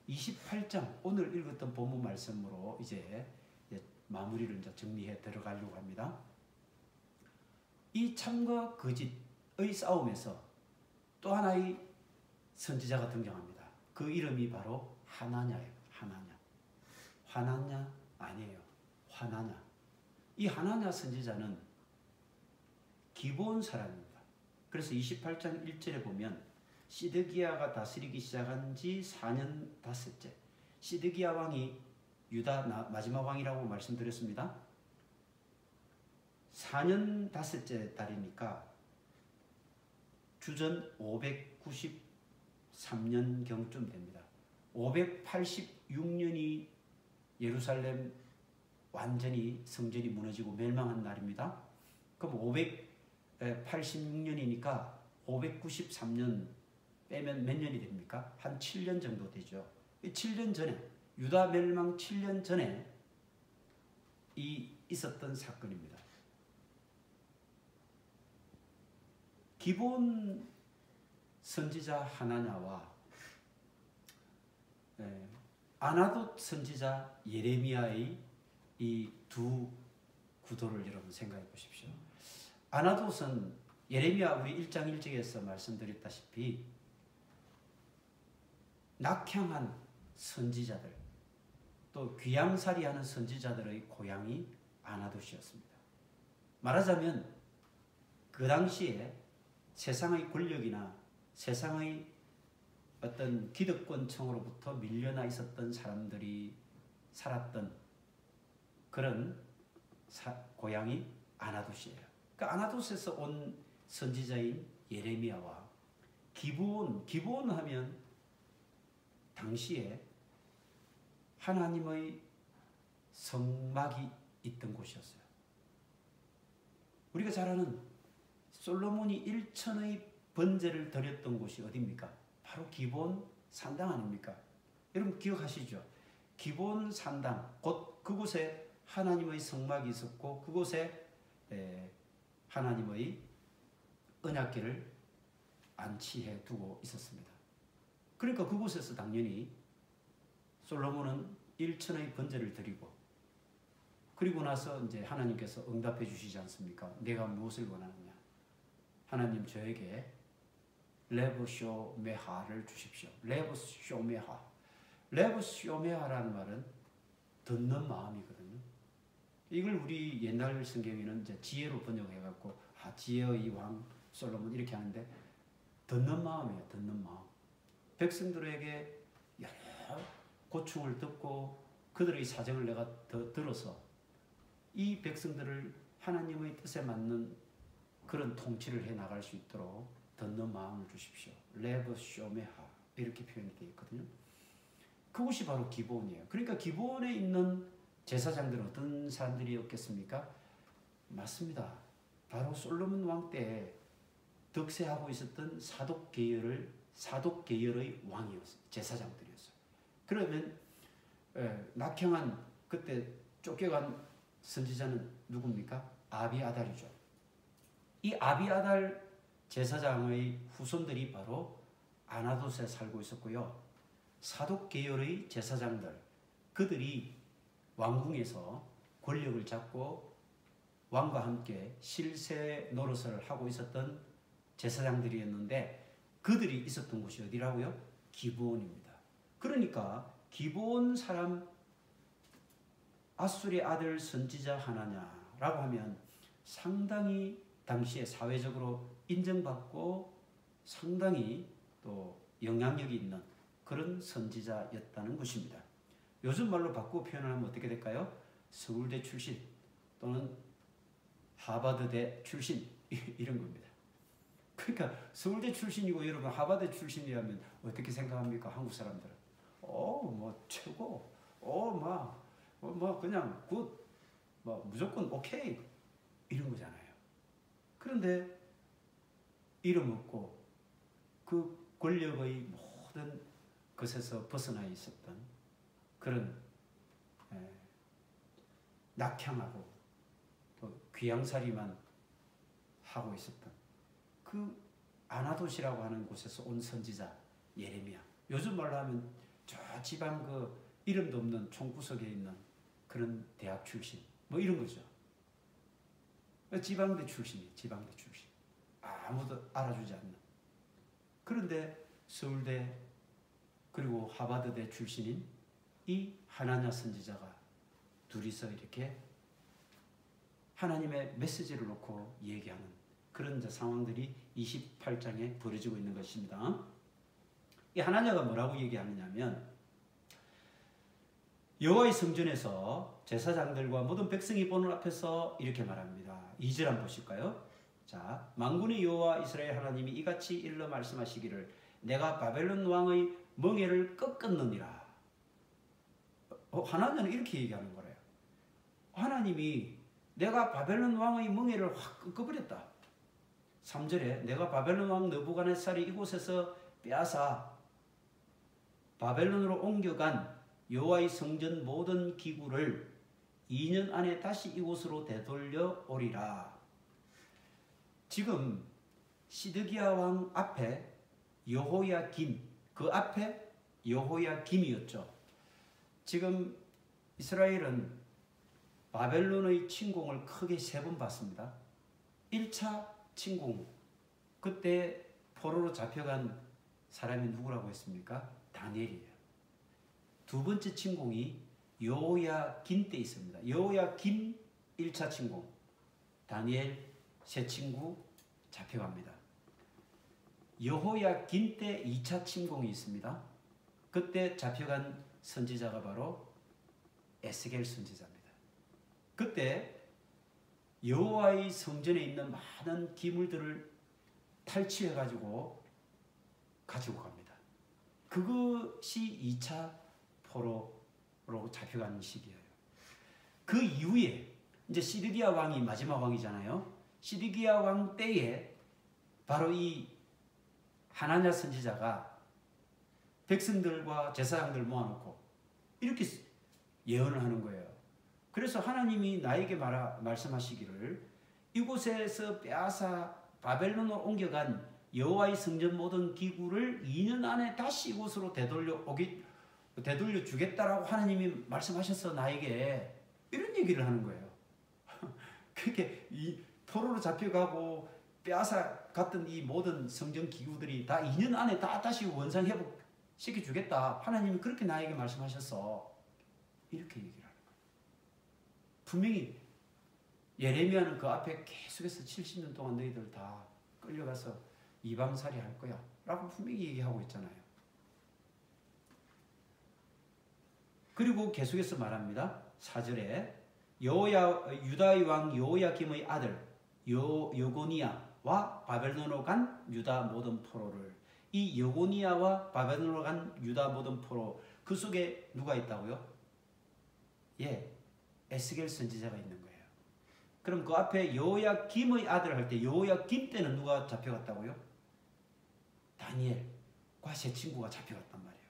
28장 오늘 읽었던 본문 말씀으로 이제 마무리를 이제 정리해 들어가려고 합니다. 이 참과 거짓의 싸움에서 또 하나의 선지자가 등장합니다. 그 이름이 바로 하나냐예요. 하나냐 아니에요. 하나냐. 이 하나냐 선지자는 기브온 사람입니다. 그래서 28장 1절에 보면 시드기야가 다스리기 시작한 지 4년 닷새째. 시드기야 왕이 유다 마지막 왕이라고 말씀드렸습니다. 4년 닷새째 달이니까 주전 593년경쯤 됩니다. 586년이 예루살렘 완전히 성전이 무너지고 멸망한 날입니다. 그럼 586년이니까 593년 빼면 몇 년이 됩니까? 한 7년 정도 되죠. 7년 전에, 유다 멸망 7년 전에 있었던 사건입니다. 기브온 선지자 하나냐와 아나돗 선지자 예레미야의 이 두 구도를 여러분 생각해 보십시오. 아나돗은 예레미야 우리 1장 1절에서 말씀드렸다시피 낙향한 선지자들 또 귀양살이하는 선지자들의 고향이 아나돗이었습니다. 말하자면 그 당시에 세상의 권력이나 세상의 어떤 기득권층으로부터 밀려나 있었던 사람들이 살았던 그런 고향이 아나돗이에요. 그 아나돗에서 온 선지자인 예레미야와 기브온 하면 당시에 하나님의 성막이 있던 곳이었어요. 우리가 잘 아는 솔로몬이 1천의 번제를 드렸던 곳이 어디입니까? 바로 기브온 산당 아닙니까? 여러분 기억하시죠? 기브온 산당, 곧 그곳에 하나님의 성막이 있었고 그곳에 하나님의 언약궤를 안치해 두고 있었습니다. 그러니까 그곳에서 당연히 솔로몬은 1천의 번제를 드리고 그리고 나서 이제 하나님께서 응답해 주시지 않습니까? 내가 무엇을 원하느냐? 하나님 저에게 레브쇼메하를 주십시오. 레브쇼메하. 레브쇼메하라는 말은 듣는 마음이거든요. 이걸 우리 옛날 성경에는 이제 지혜로 번역해갖고 지혜의 왕 솔로몬 이렇게 하는데 듣는 마음이에요. 듣는 마음. 백성들에게 여러 고충을 듣고 그들의 사정을 내가 들어서 이 백성들을 하나님의 뜻에 맞는 그런 통치를 해 나갈 수 있도록 듣는 마음을 주십시오. 레브 쇼메하 이렇게 표현이 되어 있거든요. 그것이 바로 기본이에요. 그러니까 기본에 있는 제사장들은 어떤 사람들이었겠습니까? 맞습니다. 바로 솔로몬 왕 때 득세하고 있었던 사독 계열의 왕이었어요. 제사장들이었어요. 그러면 낙향한 그때 쫓겨간 선지자는 누굽니까? 아비아달이죠. 이 아비아달 제사장의 후손들이 바로 아나돗에 살고 있었고요. 사독 계열의 제사장들, 그들이 왕궁에서 권력을 잡고 왕과 함께 실세 노릇을 하고 있었던 제사장들이었는데 그들이 있었던 곳이 어디라고요? 기브온입니다. 그러니까 기브온 사람 아술의 아들 선지자 하나냐라고 하면 상당히 당시에 사회적으로 인정받고 상당히 또 영향력이 있는 그런 선지자였다는 것입니다. 요즘 말로 바꾸어 표현하면 어떻게 될까요? 서울대 출신 또는 하버드대 출신 이런 겁니다. 그러니까 서울대 출신이고 여러분 하버드 출신이라면 어떻게 생각합니까? 한국 사람들은 뭐 최고, 그냥 굿, 무조건 오케이 이런 거잖아요. 그런데 이름 없고 그 권력의 모든 것에서 벗어나 있었던 그런 낙향하고 또 귀양살이만 하고 있었던 그 아나돗이라고 하는 곳에서 온 선지자 예레미야. 요즘 말로 하면 저 지방 그 이름도 없는 총구석에 있는 그런 대학 출신 뭐 이런 거죠. 지방대 출신이에요. 지방대 출신. 아무도 알아주지 않는. 그런데 서울대 그리고 하버드대 출신인 이 하나냐 선지자가 둘이서 이렇게 하나님의 메시지를 놓고 얘기하는 그런 상황들이 28장에 벌어지고 있는 것입니다. 이 하나냐가 뭐라고 얘기하느냐면 여호와의 성전에서 제사장들과 모든 백성이 보는 앞에서 이렇게 말합니다. 2절 한번 보실까요? 자, 만군의 여호와 이스라엘 하나님이 이같이 일러 말씀하시기를 내가 바벨론 왕의 멍에를 꺾었느니라. 하나냐는 이렇게 얘기하는 거래요. 하나님이 내가 바벨론 왕의 멍에를 확 꺾어버렸다. 3절에 내가 바벨론 왕 느부갓네살이 이곳에서 빼앗아 바벨론으로 옮겨간 여호와의 성전 모든 기구를 2년 안에 다시 이곳으로 되돌려 오리라. 지금 시드기야 왕 앞에 여호야김, 그 앞에 여호야김이었죠. 지금 이스라엘은 바벨론의 침공을 크게 3번 받습니다. 1차 침공, 그때 포로로 잡혀간 사람이 누구라고 했습니까? 다니엘이에요. 두 번째 침공이 여호야김 때 있습니다. 여호야김 1차 침공, 다니엘 세 친구 잡혀갑니다. 여호야김 때 2차 침공이 있습니다. 그때 잡혀간 선지자가 바로 에스겔 선지자입니다. 그때 여호와의 성전에 있는 많은 기물들을 탈취해가지고 가지고 갑니다. 그것이 2차 포로로 잡혀가는 시기예요. 그 이후에 이제 시드기야 왕이 마지막 왕이잖아요. 시드기야 왕 때에 바로 이 하나냐 선지자가 백성들과 제사장들 모아놓고 이렇게 예언을 하는 거예요. 그래서 하나님이 나에게 말씀하시기를 이곳에서 빼앗아 바벨론으로 옮겨간 여호와의 성전 모든 기구를 2년 안에 다시 이곳으로 되돌려 주겠다라고 하나님이 말씀하셔서 나에게 이런 얘기를 하는 거예요. 그렇게 이 포로로 잡혀가고 빼앗아 갔던 이 모든 성전 기구들이 다 2년 안에 다시 원상 회복시켜 주겠다. 하나님이 그렇게 나에게 말씀하셨어. 이렇게 얘기를 하는 거예요. 분명히 예레미야는 그 앞에 계속해서 70년 동안 너희들 다 끌려가서 이방살이 할 거야 라고 분명히 얘기하고 있잖아요. 그리고 계속해서 말합니다. 4절에 유다의 왕 여호야김의 아들 여고니야와 바벨론으로 간 유다 모든 포로를, 이 여고니야와 바벨론으로 간 유다 모든 포로, 그 속에 누가 있다고요? 예, 에스겔 선지자가 있는 거예요. 그럼 그 앞에 여호야김의 아들 할 때 여호야김 때는 누가 잡혀갔다고요? 다니엘과 세 친구가 잡혀갔단 말이에요.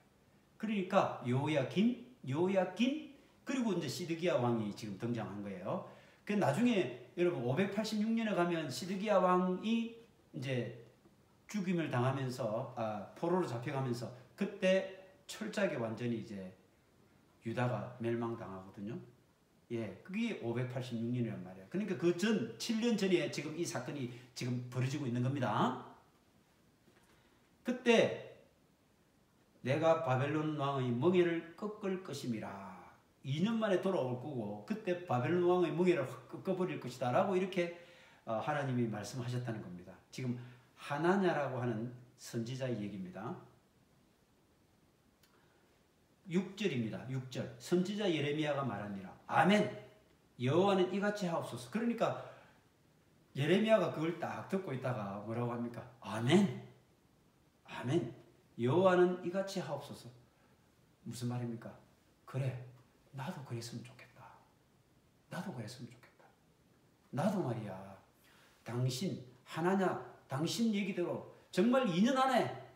그러니까 여호야김 그리고 이제 시드기야 왕이 지금 등장한 거예요. 그 나중에 여러분 586년에 가면 시드기야 왕이 이제 죽임을 당하면서 포로로 잡혀가면서 그때 철저하게 완전히 이제 유다가 멸망당하거든요. 예, 그게 586년이란 말이에요. 그러니까 그 전 7년 전에 지금 이 사건이 지금 벌어지고 있는 겁니다. 그때 내가 바벨론 왕의 멍에를 꺾을 것임이라. 2년 만에 돌아올 거고 그때 바벨론 왕의 멍에를 확 꺾어버릴 것이다 라고 이렇게 하나님이 말씀하셨다는 겁니다. 지금 하나냐라고 하는 선지자의 얘기입니다. 6절입니다. 6절 선지자 예레미야가 말하니라. 아멘. 여호와는 이같이 하옵소서. 그러니까 예레미야가 그걸 딱 듣고 있다가 뭐라고 합니까? 아멘. 아멘. 여호와는 이같이 하옵소서. 무슨 말입니까? 그래, 나도 그랬으면 좋겠다. 나도 그랬으면 좋겠다. 나도 말이야, 당신 하나냐, 당신 얘기대로 정말 2년 안에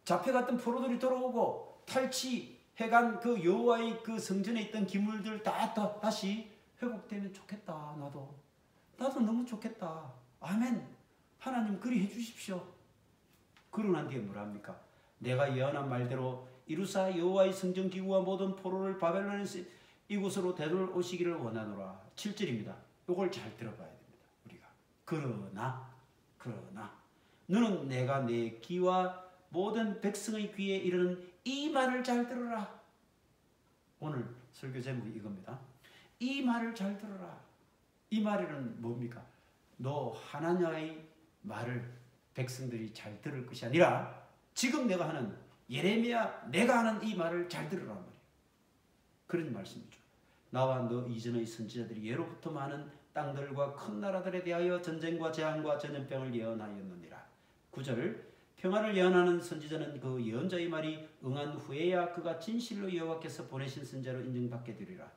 잡혀갔던 포로들이 돌아오고 탈취해간 그 여호와의 그 성전에 있던 기물들 다시 회복되면 좋겠다. 나도 너무 좋겠다. 아멘. 하나님 그리 해주십시오. 그러고 난 뒤에 뭐라 합니까? 내가 예언한 말대로 이루사 여호와의 성전 기구와 모든 포로를 바벨론에서 이곳으로 되돌아오시기를 원하노라. 7절입니다. 이걸 잘 들어봐야 됩니다. 우리가. 그러나 너는 내가 내 귀와 모든 백성의 귀에 이르는 이 말을 잘 들어라. 오늘 설교 제목이 이겁니다. 이 말을 잘 들어라. 이 말은 뭡니까? 너 하나님의 말을 백성들이 잘 들을 것이 아니라 지금 내가 하는 예레미야 내가 하는 이 말을 잘 들으란 말이에요. 그런 말씀이죠. 나와 너 이전의 선지자들이 예로부터 많은 땅들과 큰 나라들에 대하여 전쟁과 재앙과 전염병을 예언하였느니라. 9절 평화를 예언하는 선지자는 그 예언자의 말이 응한 후에야 그가 진실로 여호와께서 보내신 선지자로 인정받게 되리라.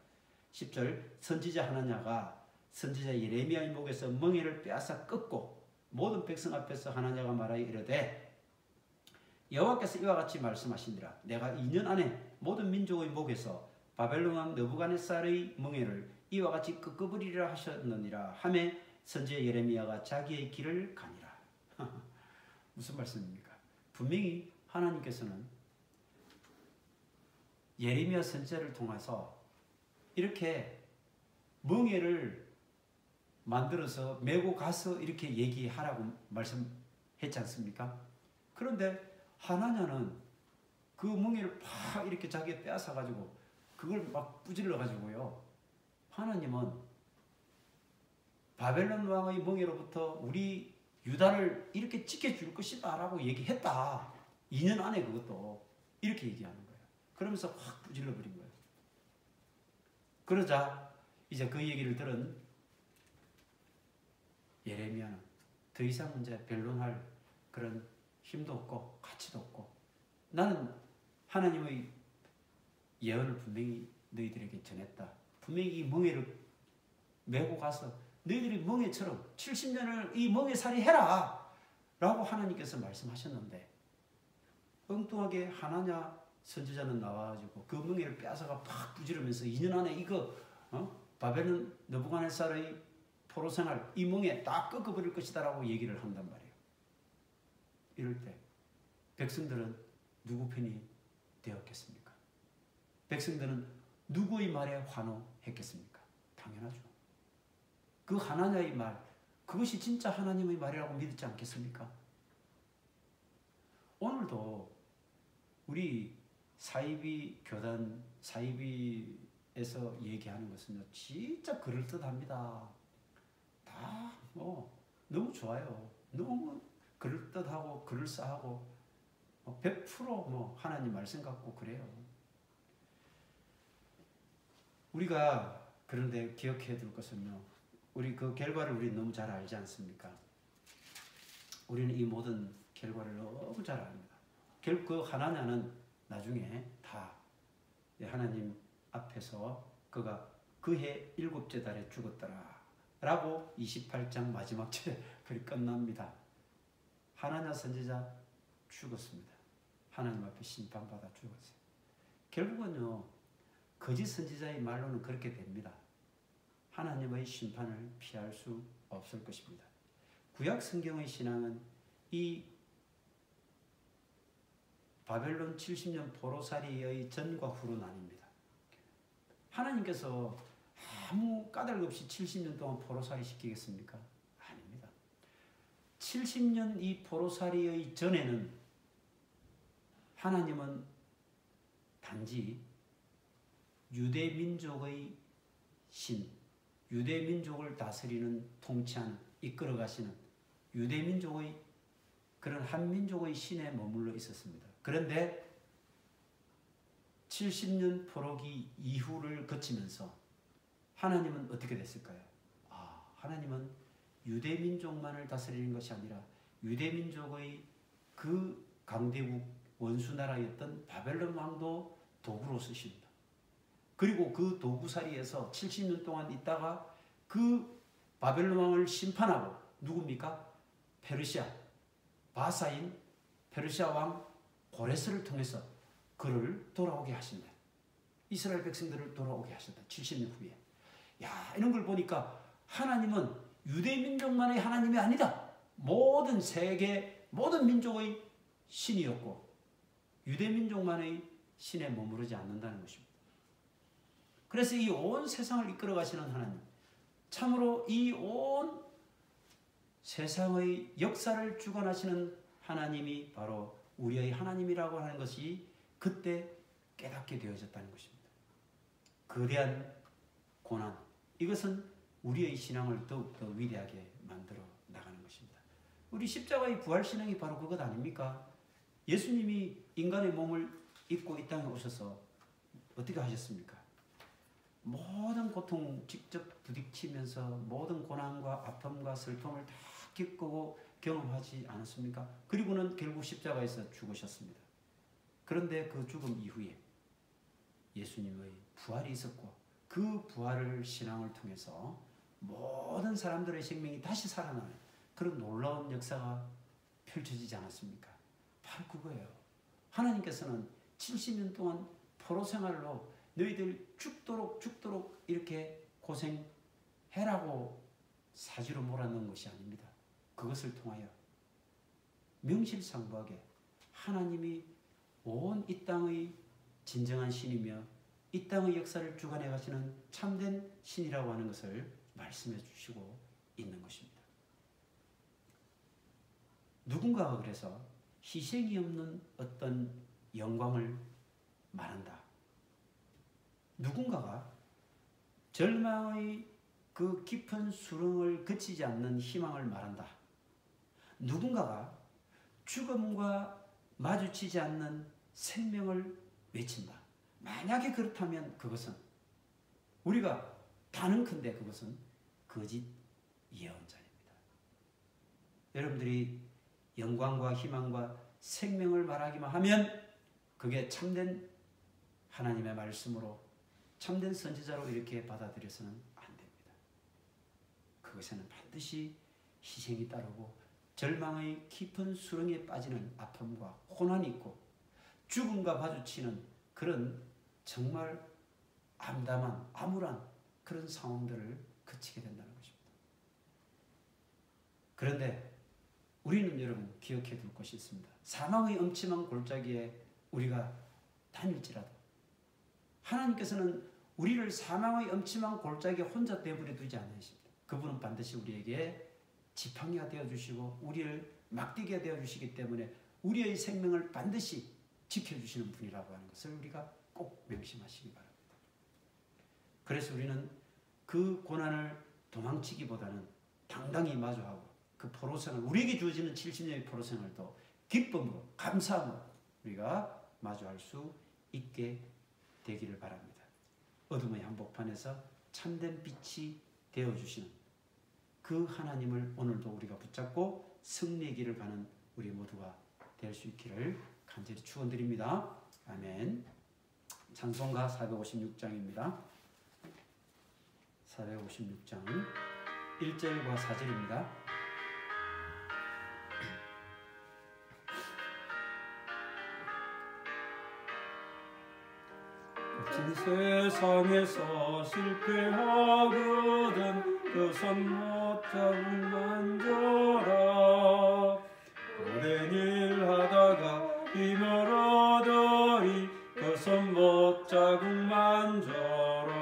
10절 선지자 하나냐가 선지자 예레미야의 목에서 멍에를 빼앗아 꺾고 모든 백성 앞에서 하나냐가 말하여 이르되 여호와께서 이와 같이 말씀하시니라. 내가 2년 안에 모든 민족의 목에서 바벨론 왕 느부갓네살의 멍에를 이와 같이 꺾어버리리라 하셨느니라 하매 선지자 예레미야가 자기의 길을 가니라. 무슨 말씀입니까? 분명히 하나님께서는 예레미야 선지자를 통해서 이렇게 멍에를 만들어서 메고 가서 이렇게 얘기하라고 말씀했지 않습니까? 그런데 하나냐는 그 멍에를 팍 이렇게 자기가 빼앗아 가지고 그걸 막 부질러 가지고요. 하나님은 바벨론 왕의 멍에로부터 우리 유다를 이렇게 지켜줄 것이다 라고 얘기했다. 2년 안에 그것도 이렇게 얘기하는 거예요. 그러면서 확 부질러 버린 거예요. 그러자 이제 그 얘기를 들은 예레미야는 더 이상 이제 변론할 그런 힘도 없고 가치도 없고 나는 하나님의 예언을 분명히 너희들에게 전했다. 분명히 이 멍에를 메고 가서 너희들이 멍에처럼 70년을 이 멍에살이 해라 라고 하나님께서 말씀하셨는데 엉뚱하게 하나냐 선지자는 나와가지고 그 멍에를 빼앗아가 팍 부지르면서 2년 안에 이거 바벨론 느부갓네살의 포로생활 이 멍에 딱 꺾어버릴 것이다 라고 얘기를 한단 말이에요. 이럴 때 백성들은 누구 편이 되었겠습니까? 백성들은 누구의 말에 환호했겠습니까? 당연하죠. 그 하나냐의 말, 그것이 진짜 하나님의 말이라고 믿지 않겠습니까? 오늘도 우리 사이비 교단, 사이비에서 얘기하는 것은요, 진짜 그럴듯합니다. 다 너무 좋아요. 너무 그럴듯하고 그럴싸하고 100% 하나님 말씀 같고 그래요. 우리가 그런데 기억해야 될 것은요. 우리 그 결과를 우리 너무 잘 알지 않습니까? 우리는 이 모든 결과를 너무 잘 압니다. 결국 그 하나냐는 나중에 다 하나님 앞에서 그가 그해 7째 달에 죽었더라 라고 28장 마지막 절에 글이 끝납니다. 하나냐 선지자 죽었습니다. 하나님 앞에 심판받아 죽었어요. 결국은요, 거짓 선지자의 말로는 그렇게 됩니다. 하나님의 심판을 피할 수 없을 것입니다. 구약 성경의 신앙은 이 바벨론 70년 포로살이의 전과 후로 나뉩니다. 하나님께서 아무 까닭 없이 70년 동안 포로살이 시키겠습니까? 아닙니다. 70년 이 포로살이의 전에는 하나님은 단지 유대민족의 신, 유대민족을 다스리는, 통치하는, 이끌어가시는 유대민족의 그런 한민족의 신에 머물러 있었습니다. 그런데 70년 포로기 이후를 거치면서 하나님은 어떻게 됐을까요? 하나님은 유대민족만을 다스리는 것이 아니라 유대민족의 그 강대국 원수나라였던 바벨론 왕도 도구로 쓰십니다. 그리고 그 도구살이에서 70년 동안 있다가 그 바벨론 왕을 심판하고 누굽니까? 페르시아, 바사인 페르시아 왕 고레스를 통해서 그를 돌아오게 하신다. 이스라엘 백성들을 돌아오게 하신다. 70년 후에. 이런 걸 보니까 하나님은 유대민족만의 하나님이 아니다. 모든 세계, 모든 민족의 신이었고 유대민족만의 신에 머무르지 않는다는 것입니다. 그래서 이 온 세상을 이끌어 가시는 하나님, 참으로 이 온 세상의 역사를 주관하시는 하나님이 바로 우리의 하나님이라고 하는 것이 그때 깨닫게 되어졌다는 것입니다. 거대한 고난, 이것은 우리의 신앙을 더욱더 위대하게 만들어 나가는 것입니다. 우리 십자가의 부활신앙이 바로 그것 아닙니까? 예수님이 인간의 몸을 입고 이 땅에 오셔서 어떻게 하셨습니까? 모든 고통 직접 부딪히면서 모든 고난과 아픔과 슬픔을 다 겪고 경험하지 않았습니까? 그리고는 결국 십자가에서 죽으셨습니다. 그런데 그 죽음 이후에 예수님의 부활이 있었고 그 부활을 신앙을 통해서 모든 사람들의 생명이 다시 살아나는 그런 놀라운 역사가 펼쳐지지 않았습니까? 바로 그거예요. 하나님께서는 70년 동안 포로 생활로 너희들 죽도록 이렇게 고생해라고 사지로 몰아넣은 것이 아닙니다. 그것을 통하여 명실상부하게 하나님이 온 이 땅의 진정한 신이며 이 땅의 역사를 주관해 가시는 참된 신이라고 하는 것을 말씀해 주시고 있는 것입니다. 누군가가 그래서 희생이 없는 어떤 영광을 말한다. 누군가가 절망의 그 깊은 수렁을 거치지 않는 희망을 말한다. 누군가가 죽음과 마주치지 않는 생명을 외친다. 만약에 그렇다면 그것은 우리가 단언컨대 그것은 거짓 예언자입니다. 여러분들이 영광과 희망과 생명을 말하기만 하면 그게 참된 하나님의 말씀으로 참된 선지자로 이렇게 받아들여서는 안 됩니다. 그것에는 반드시 희생이 따르고 절망의 깊은 수렁에 빠지는 아픔과 고난이 있고 죽음과 마주치는 그런 정말 암담한 암울한 그런 상황들을 거치게 된다는 것입니다. 그런데 우리는 여러분 기억해 둘 것이 있습니다. 사망의 엄침한 골짜기에 우리가 다닐지라도 하나님께서는 우리를 사망의 엄침한 골짜기에 혼자 내버려 두지 않으십니다. 그분은 반드시 우리에게 지팡이가 되어주시고 우리를 막대기가 되어주시기 때문에 우리의 생명을 반드시 지켜주시는 분이라고 하는 것을 우리가 꼭 명심하시기 바랍니다. 그래서 우리는 그 고난을 도망치기보다는 당당히 마주하고 그 포로생활, 우리에게 주어지는 70년의 포로생활도 기쁨으로 감사함으로 우리가 마주할 수 있게 되기를 바랍니다. 어둠의 한복판에서 참된 빛이 되어주시는 그 하나님을 오늘도 우리가 붙잡고 승리의 길을 가는 우리 모두가 될 수 있기를 간절히 축원드립니다. 아멘. 찬송가 456장입니다. 456장 1절과 4절입니다. 거친 세상에서 실패하거든 그 손 못 잡은 만져라. 오랜 일 하다가 힘을 얻으리 그 손 못 자국 만져라.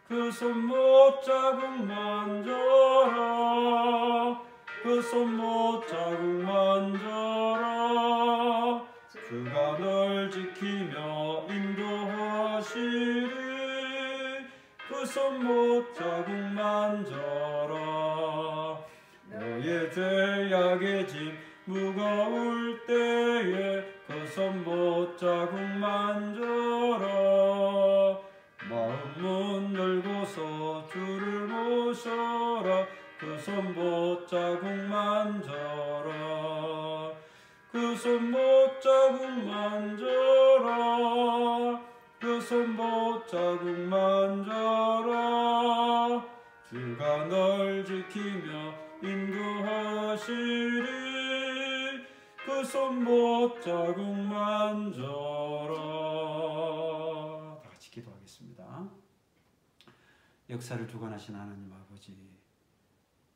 그 손 못 자국 만져라. 그 손 못 자국 만져라. 주가 널 지키며 인도하시리. 그 손 못 자국 만져라. 너의 죄악의 짐 무거울 때에 그 손 못 자국 만져라. 마음 문 열고서 주를 모셔라. 그 손 못 자국 만져라. 그 손 못 자국 만져라. 그 손 못 자국 만져라. 주가 널 지키며 인도하시리. 그 손 못 자국 만져라. 다 같이 기도하겠습니다. 역사를 주관하신 하나님 아버지,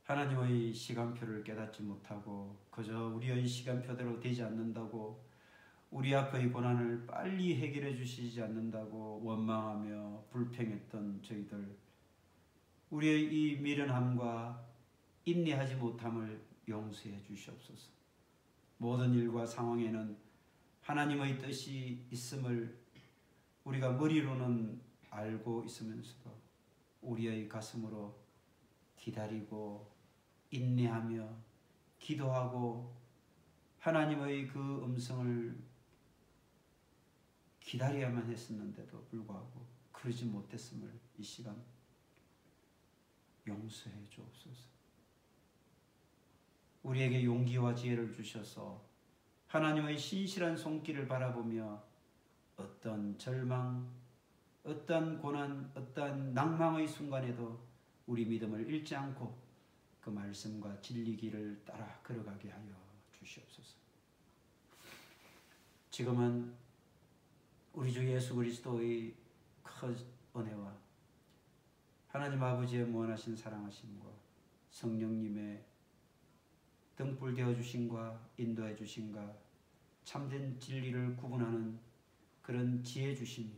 하나님의 시간표를 깨닫지 못하고 그저 우리의 시간표대로 되지 않는다고, 우리 앞의 고난을 빨리 해결해 주시지 않는다고 원망하며 불평했던 저희들, 우리의 이 미련함과 인내하지 못함을 용서해 주시옵소서. 모든 일과 상황에는 하나님의 뜻이 있음을 우리가 머리로는 알고 있으면서도 우리의 가슴으로 기다리고 인내하며 기도하고 하나님의 그 음성을 기다려야만 했었는데도 불구하고 그러지 못했음을 이 시간 용서해 주옵소서. 우리에게 용기와 지혜를 주셔서 하나님의 신실한 손길을 바라보며 어떤 절망, 어떤 고난, 어떤 낭망의 순간에도 우리 믿음을 잃지 않고 그 말씀과 진리 길을 따라 걸어가게 하여 주시옵소서. 지금은 우리 주 예수 그리스도의 큰 은혜와 하나님 아버지의 무한하신 사랑하심과 성령님의 등불 되어 주심과 인도해 주심과 참된 진리를 구분하는 그런 지혜 주심이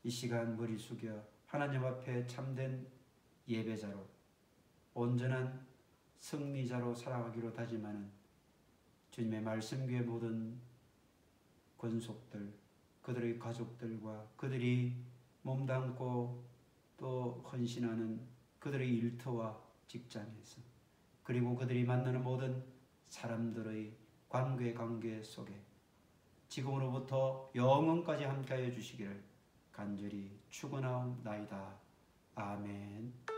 이 시간 머리 숙여 하나님 앞에 참된 예배자로 온전한 승리자로 살아가기로 다짐하는 주님의 말씀교회 모든 권속들, 그들의 가족들과 그들이 몸담고 또 헌신하는 그들의 일터와 직장에서, 그리고 그들이 만나는 모든 사람들의 관계 속에 지금으로부터 영원까지 함께하여 주시기를 간절히 축원하옵나이다. 아멘.